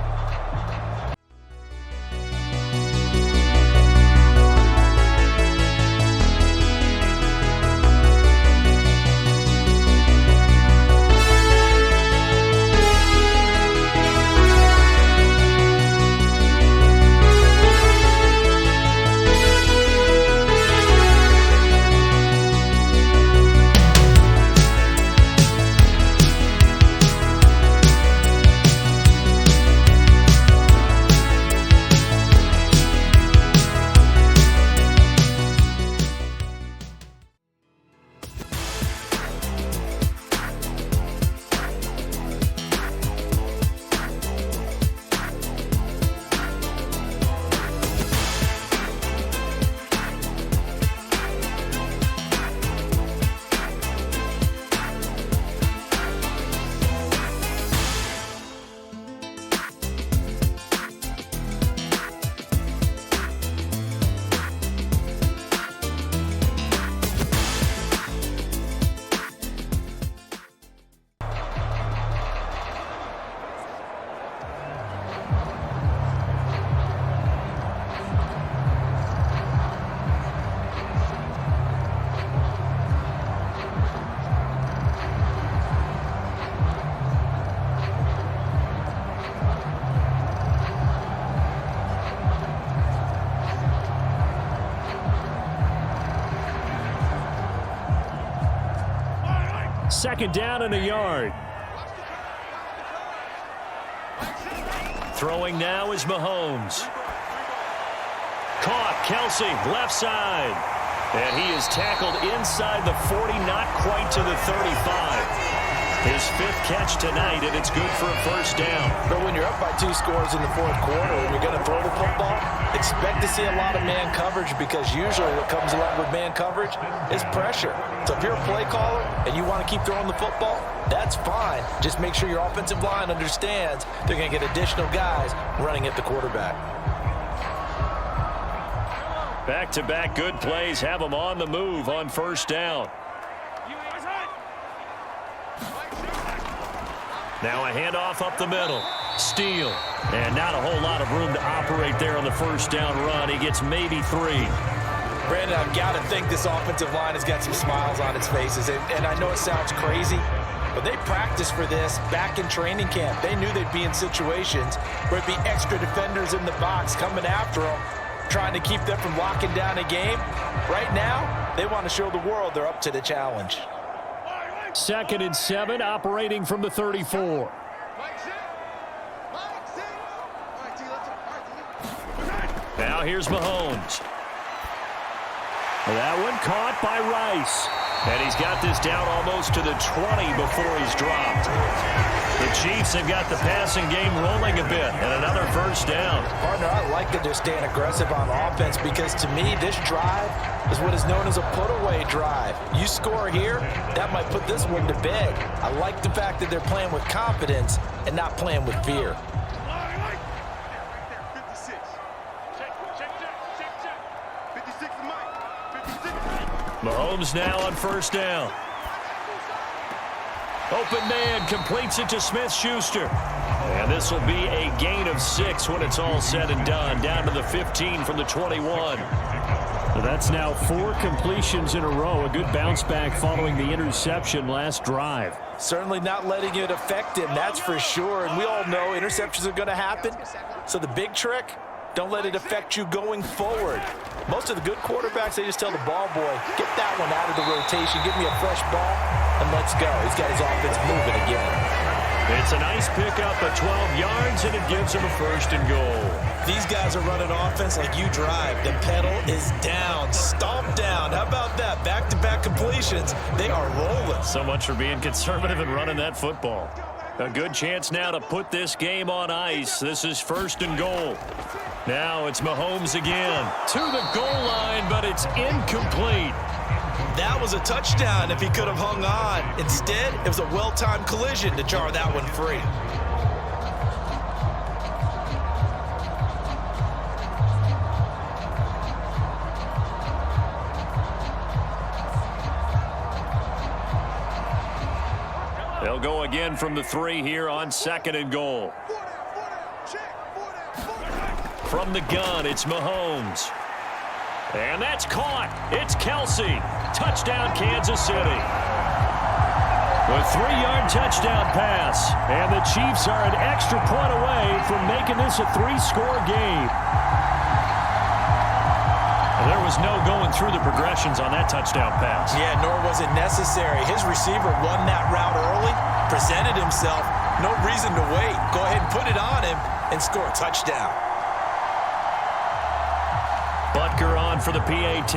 Second down and a yard. Throwing now is Mahomes. Caught, Kelsey, left side. And he is tackled inside the 40, not quite to the 35. His 5th catch tonight, and it's good for a first down. But when you're up by 2 scores in the fourth quarter and you're going to throw the football, expect to see a lot of man coverage, because usually what comes along with man coverage is pressure. So if you're a play caller and you want to keep throwing the football, that's fine. Just make sure your offensive line understands they're going to get additional guys running at the quarterback. Back-to-back good plays have them on the move on first down. Now a handoff up the middle. Steal. And not a whole lot of room to operate there on the first down run. He gets maybe 3. Brandon, I've got to think this offensive line has got some smiles on its faces. And I know it sounds crazy, but they practiced for this back in training camp. They knew they'd be in situations where it'd be extra defenders in the box coming after them, trying to keep them from locking down a game. Right now, they want to show the world they're up to the challenge. 2nd and 7, operating from the 34. Now here's Mahomes. That one caught by Rice. And he's got this down almost to the 20 before he's dropped. The Chiefs have got the passing game rolling a bit, and another first down. Partner, I like that they're staying aggressive on offense, because to me, this drive is what is known as a put-away drive. You score here, that might put this one to bed. I like the fact that they're playing with confidence and not playing with fear. Mahomes now on first down. Open man completes it to Smith-Schuster. And this will be a gain of 6 when it's all said and done. Down to the 15 from the 21. So that's now 4 completions in a row. A good bounce back following the interception last drive. Certainly not letting it affect him, that's for sure. And we all know interceptions are going to happen. So the big trick, don't let it affect you going forward. Most of the good quarterbacks, they just tell the ball boy, get that one out of the rotation, give me a fresh ball, and let's go. He's got his offense moving again. It's a nice pickup of 12 yards, and it gives him a 1st and goal. These guys are running offense like you drive. The pedal is down, stomp down. How about that? Back-to-back completions. They are rolling. So much for being conservative and running that football. A good chance now to put this game on ice. This is 1st and goal. Now it's Mahomes again. To the goal line, but it's incomplete. That was a touchdown if he could have hung on. Instead, it was a well-timed collision to jar that one free. They'll go again from the 3 here on 2nd and goal. From the gun, it's Mahomes. And that's caught. It's Kelsey. Touchdown, Kansas City. A 3-yard touchdown pass. And the Chiefs are an extra point away from making this a 3-score game. There was no going through the progressions on that touchdown pass. Yeah, nor was it necessary. His receiver won that route early, presented himself. No reason to wait. Go ahead and put it on him and score a touchdown. Butker on for the PAT.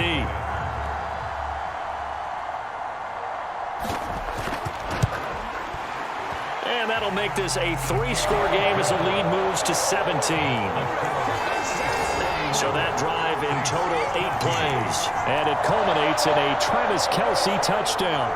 And that'll make this a 3-score game as the lead moves to 17. So that drive in total 8 plays. And it culminates in a Travis Kelce touchdown.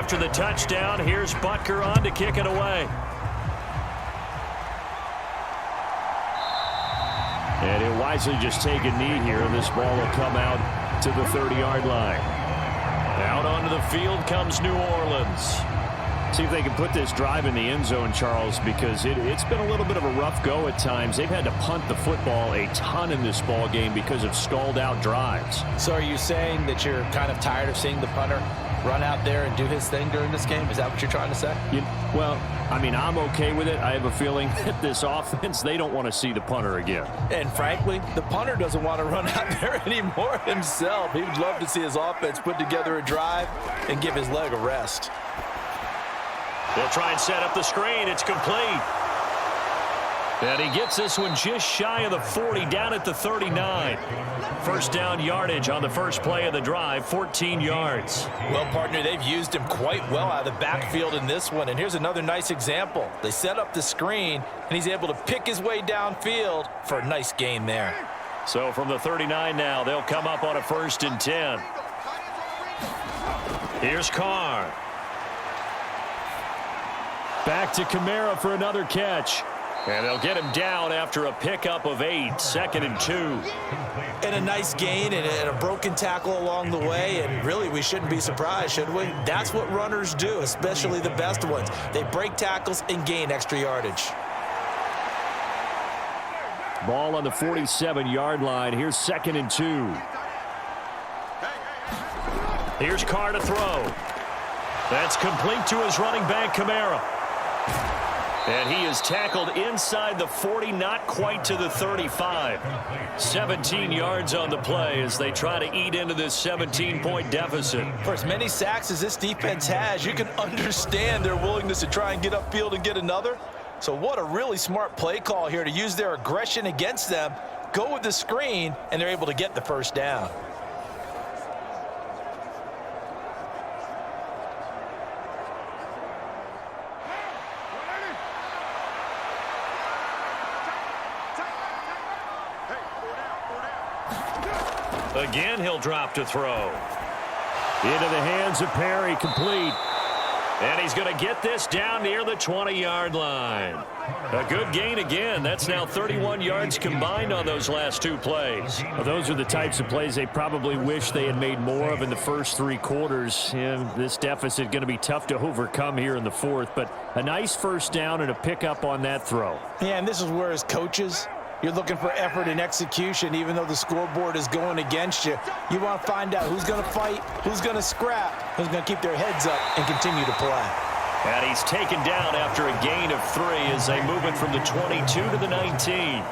After the touchdown, here's Butker on to kick it away. And he'll wisely just take a knee here, and this ball will come out to the 30-yard line. Out onto the field comes New Orleans. See if they can put this drive in the end zone, Charles, because it's been a little bit of a rough go at times. They've had to punt the football a ton in this ball game because of stalled-out drives. So are you saying that you're kind of tired of seeing the punter run out there and do his thing during this game? Is that what you're trying to say? Well, I mean, I'm okay with it. I have a feeling that this offense, they don't want to see the punter again. And frankly, the punter doesn't want to run out there anymore himself. He would love to see his offense put together a drive and give his leg a rest. They'll try and set up the screen. It's complete. And he gets this one just shy of the 40, down at the 39. First down yardage on the first play of the drive, 14 yards. Well, partner, they've used him quite well out of the backfield in this one. And here's another nice example. They set up the screen, and he's able to pick his way downfield for a nice gain there. So from the 39 now, they'll come up on a 1st and 10. Here's Carr. Back to Kamara for another catch. And they'll get him down after a pickup of 8, 2nd and 2. And a nice gain and a broken tackle along the way. And really, we shouldn't be surprised, should we? That's what runners do, especially the best ones. They break tackles and gain extra yardage. Ball on the 47-yard line. Here's 2nd and 2. Here's Carr to throw. That's complete to his running back, Kamara. And he is tackled inside the 40, not quite to the 35. 17 yards on the play as they try to eat into this 17-point deficit. For as many sacks as this defense has, you can understand their willingness to try and get upfield and get another. So what a really smart play call here to use their aggression against them, go with the screen, and they're able to get the first down. Again, he'll drop to throw. Into the hands of Perry, complete. And he's going to get this down near the 20-yard line. A good gain again. That's now 31 yards combined on those last two plays. Well, those are the types of plays they probably wish they had made more of in the first three quarters. And this deficit going to be tough to overcome here in the fourth. But a nice first down and a pickup on that throw. Yeah, and this is where, as coaches, you're looking for effort and execution. Even though the scoreboard is going against you, you want to find out who's going to fight, who's going to scrap, who's going to keep their heads up and continue to play. And he's taken down after a gain of 3 as they move it from the 22 to the 19.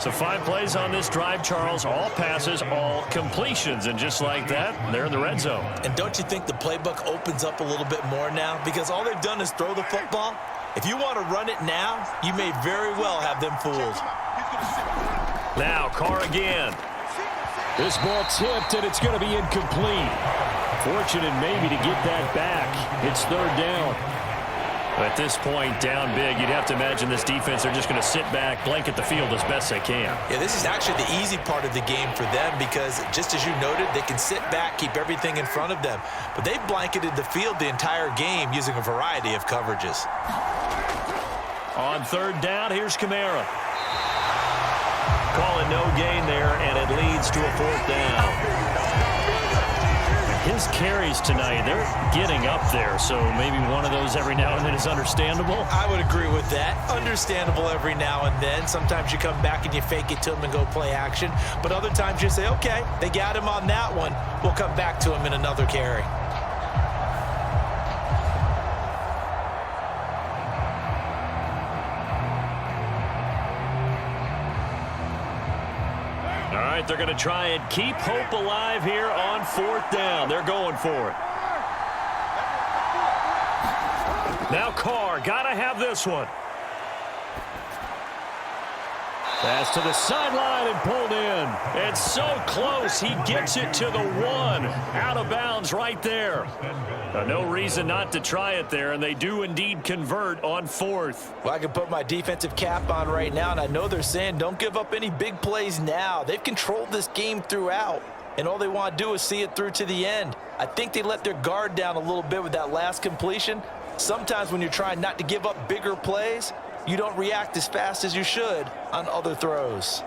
So 5 plays on this drive, Charles. All passes, all completions. And just like that, they're in the red zone. And don't you think the playbook opens up a little bit more now? Because all they've done is throw the football. If you want to run it now, you may very well have them fooled. Now Carr again. This ball tipped, and it's going to be incomplete. Fortunate maybe to get that back. It's third down. At this point, down big, you'd have to imagine this defense, they're just going to sit back, blanket the field as best they can. Yeah, this is actually the easy part of the game for them because, just as you noted, they can sit back, keep everything in front of them. But they've blanketed the field the entire game using a variety of coverages. On third down, here's Kamara. Call it no gain there, and it leads to a fourth down. His carries tonight, they're getting up there, so maybe one of those every now and then is understandable. I would agree with that. Understandable every now and then. Sometimes you come back and you fake it to him and go play action. But other times you say, okay, they got him on that one. We'll come back to him in another carry. All right, they're going to try and keep hope alive here on fourth down. They're going for it. Now Carr, got to have this one. Pass to the sideline and pulled in. It's so close. He gets it to the 1. Out of bounds right there. No reason not to try it there, and they do indeed convert on fourth. Well, I can put my defensive cap on right now, and I know they're saying don't give up any big plays now. They've controlled this game throughout, and all they want to do is see it through to the end. I think they let their guard down a little bit with that last completion. Sometimes when you're trying not to give up bigger plays, you don't react as fast as you should on other throws.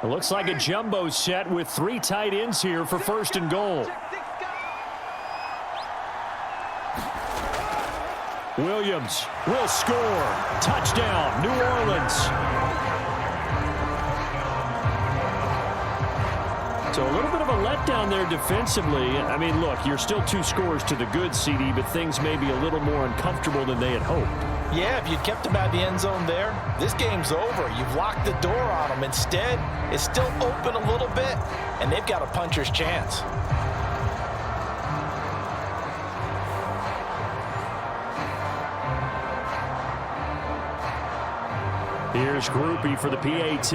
It looks like a jumbo set with 3 tight ends here for first and goal. Williams will score. Touchdown, New Orleans. So a little bit of a letdown there defensively. I mean, look, you're still 2 scores to the good, CD, but things may be a little more uncomfortable than they had hoped. Yeah, if you'd kept them out of the end zone there, this game's over. You've locked the door on them. Instead, it's still open a little bit, and they've got a puncher's chance. Here's Groupie for the PAT.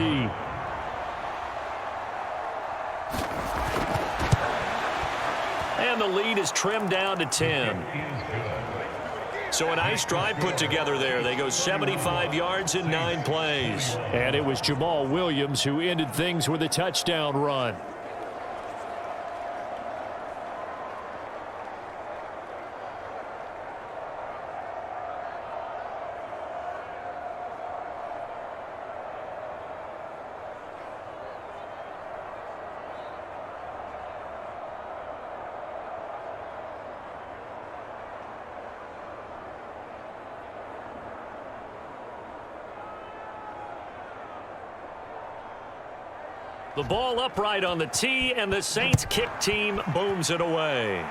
And the lead is trimmed down to 10. So a nice drive put together there. They go 75 yards in 9 plays. And it was Jamal Williams who ended things with a touchdown run. The ball upright on the tee, and the Saints kick team booms it away.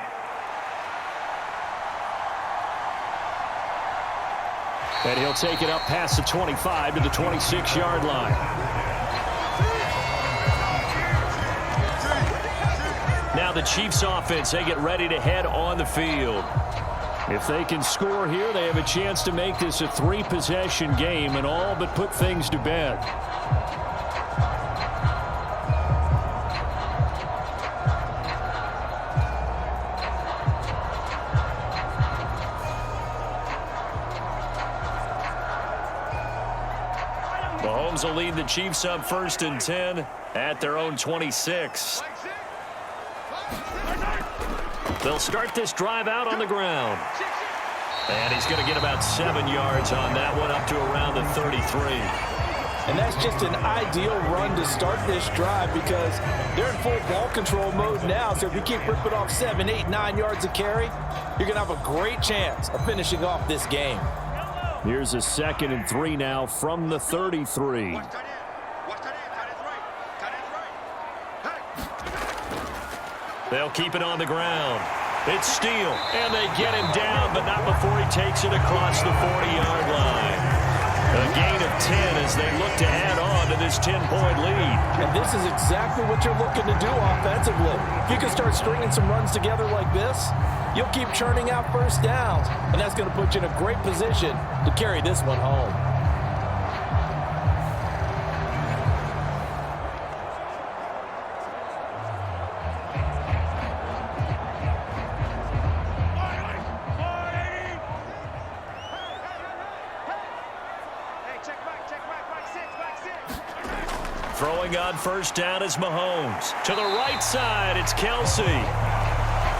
And he'll take it up past the 25 to the 26-yard line. Now the Chiefs offense, they get ready to head on the field. If they can score here, they have a chance to make this a 3-possession game and all but put things to bed. Mahomes will lead the Chiefs up 1st and 10 at their own 26. They'll start this drive out on the ground. And he's going to get about 7 yards on that one, up to around the 33. And that's just an ideal run to start this drive because they're in full ball control mode now. So if you keep ripping off 7, 8, 9 yards of carry, you're going to have a great chance of finishing off this game. Here's a 2nd and 3 now from the 33. They'll keep it on the ground. It's Steele, and they get him down, but not before he takes it across the 40-yard line. A gain of 10 as they look to add on to this 10-point lead. And this is exactly what you're looking to do offensively. If you can start stringing some runs together like this, you'll keep churning out first downs, and that's going to put you in a great position to carry this one home. Throwing on first down is Mahomes. To the right side, it's Kelsey.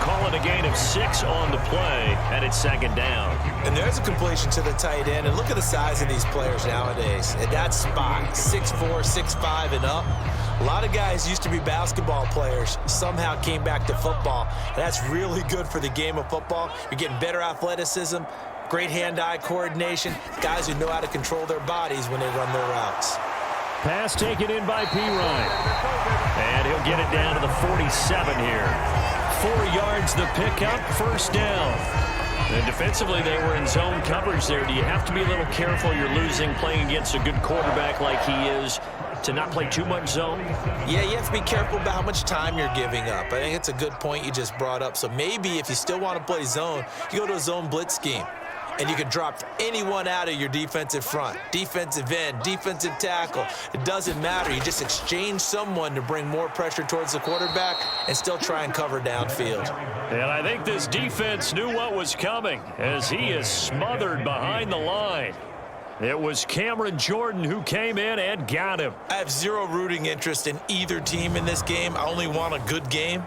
Calling a gain of 6 on the play, and it's 2nd down. And there's a completion to the tight end. And look at the size of these players nowadays. At that spot, 6'4", 6'5", and up. A lot of guys used to be basketball players, somehow came back to football. And that's really good for the game of football. You're getting better athleticism, great hand-eye coordination, guys who know how to control their bodies when they run their routes. Pass taken in by P. Ryan. And he'll get it down to the 47 here. 4 yards the pickup, first down. And defensively, they were in zone coverage there. Do you have to be a little careful? You're losing playing against a good quarterback like he is to not play too much zone? Yeah, you have to be careful about how much time you're giving up. I think it's a good point you just brought up. So maybe if you still want to play zone, you go to a zone blitz scheme. And you can drop anyone out of your defensive front, defensive end, defensive tackle. It doesn't matter. You just exchange someone to bring more pressure towards the quarterback and still try and cover downfield. And I think this defense knew what was coming as he is smothered behind the line. It was Cameron Jordan who came in and got him. I have zero rooting interest in either team in this game. I only want a good game.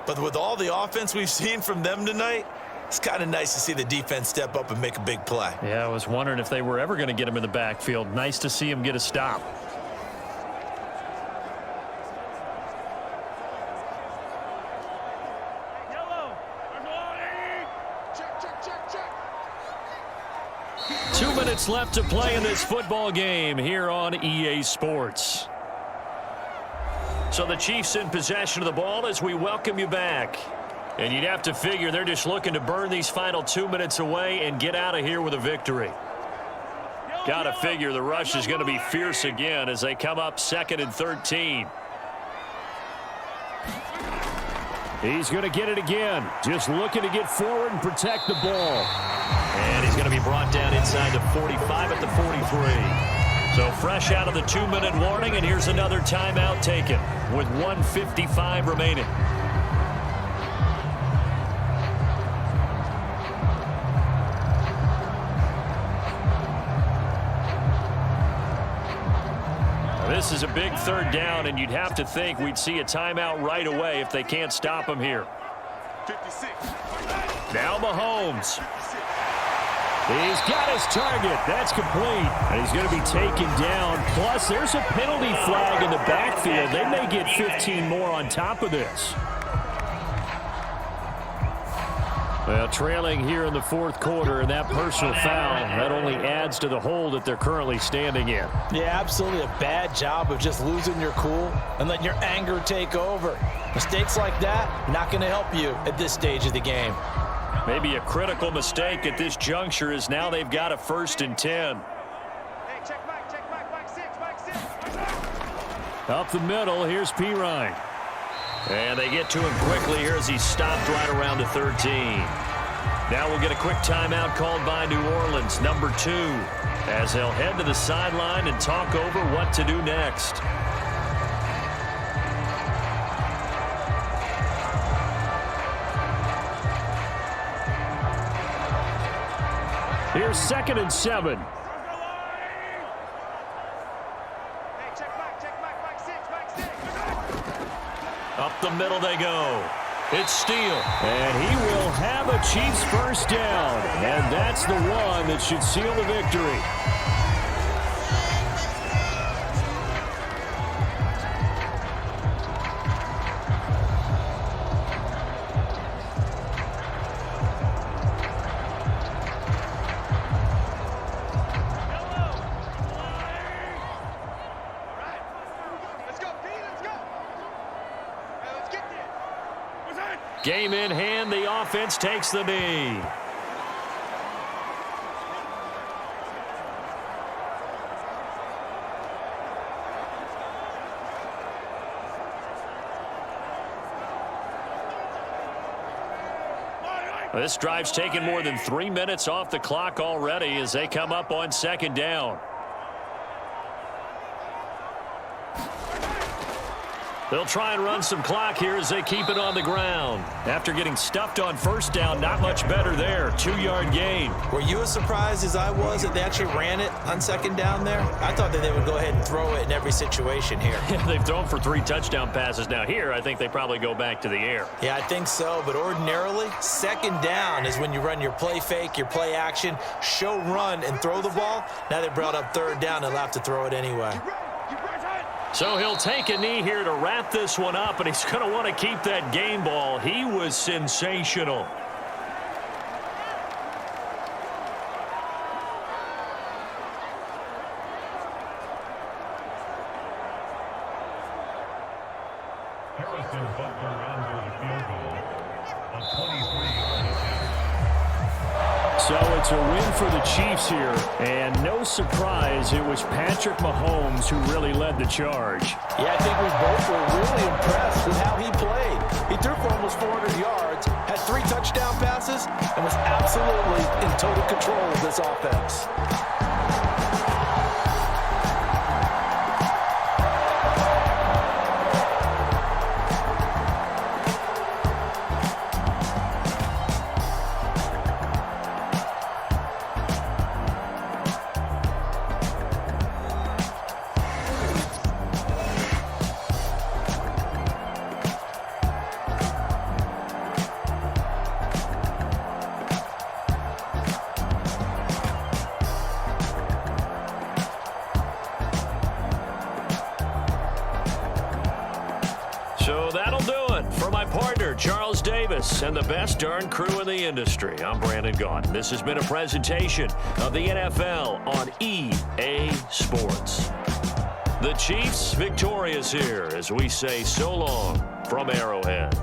But with all the offense we've seen from them tonight, it's kind of nice to see the defense step up and make a big play. Yeah, I was wondering if they were ever going to get him in the backfield. Nice to see him get a stop. Check. 2 minutes left to play in this football game here on EA Sports. So the Chiefs in possession of the ball as we welcome you back. And you'd have to figure they're just looking to burn these final 2 minutes away and get out of here with a victory. Got to figure the rush is going to be fierce again as they come up 2nd and 13. He's going to get it again. Just looking to get forward and protect the ball. And he's going to be brought down inside the 45 at the 43. So fresh out of the 2-minute warning, and here's another timeout taken with 1:55 remaining. This is a big 3rd down, and you'd have to think we'd see a timeout right away if they can't stop him here. 56. Now Mahomes. He's got his target. That's complete. And he's going to be taken down. Plus, there's a penalty flag in the backfield. They may get 15 more on top of this. Well, trailing here in the 4th quarter, and that personal foul, that only adds to the hole that they're currently standing in. Yeah, absolutely a bad job of just losing your cool and letting your anger take over. Mistakes like that, not going to help you at this stage of the game. Maybe a critical mistake at this juncture is now they've got a 1st and 10. Hey, check back, 6. Up the middle, here's P. Ryan. And they get to him quickly here as he stopped right around the 13. Now we'll get a quick timeout called by New Orleans, number 2, as they'll head to the sideline and talk over what to do next. Here's 2nd and 7. Check back, 6. Up the middle they go. It's Steele. And he will have a Chiefs first down. And that's the one that should seal the victory. Game in hand, the offense takes the knee. This drive's taken more than 3 minutes off the clock already as they come up on second down. They'll try and run some clock here as they keep it on the ground. After getting stuffed on first down, not much better there. 2-yard gain. Were you as surprised as I was that they actually ran it on second down there? I thought that they would go ahead and throw it in every situation here. They've thrown for 3 touchdown passes. Now here, I think they probably go back to the air. Yeah, I think so. But ordinarily, second down is when you run your play fake, your play action, show run, and throw the ball. Now they brought up third down. They'll have to throw it anyway. So he'll take a knee here to wrap this one up, and he's going to want to keep that game ball. He was sensational. Harrison Butler answered the field goal on 23-yard attempt. So it's a win for the Chiefs here, and no surprise, it was Patrick Mahomes who really led the charge. Yeah, I think we both were really impressed with how he played. He threw for almost 400 yards, had 3 touchdown passes, and was absolutely in total control of this offense. So that'll do it for my partner, Charles Davis, and the best darn crew in the industry. I'm Brandon Gaudin. This has been a presentation of the NFL on EA Sports. The Chiefs victorious here as we say so long from Arrowhead.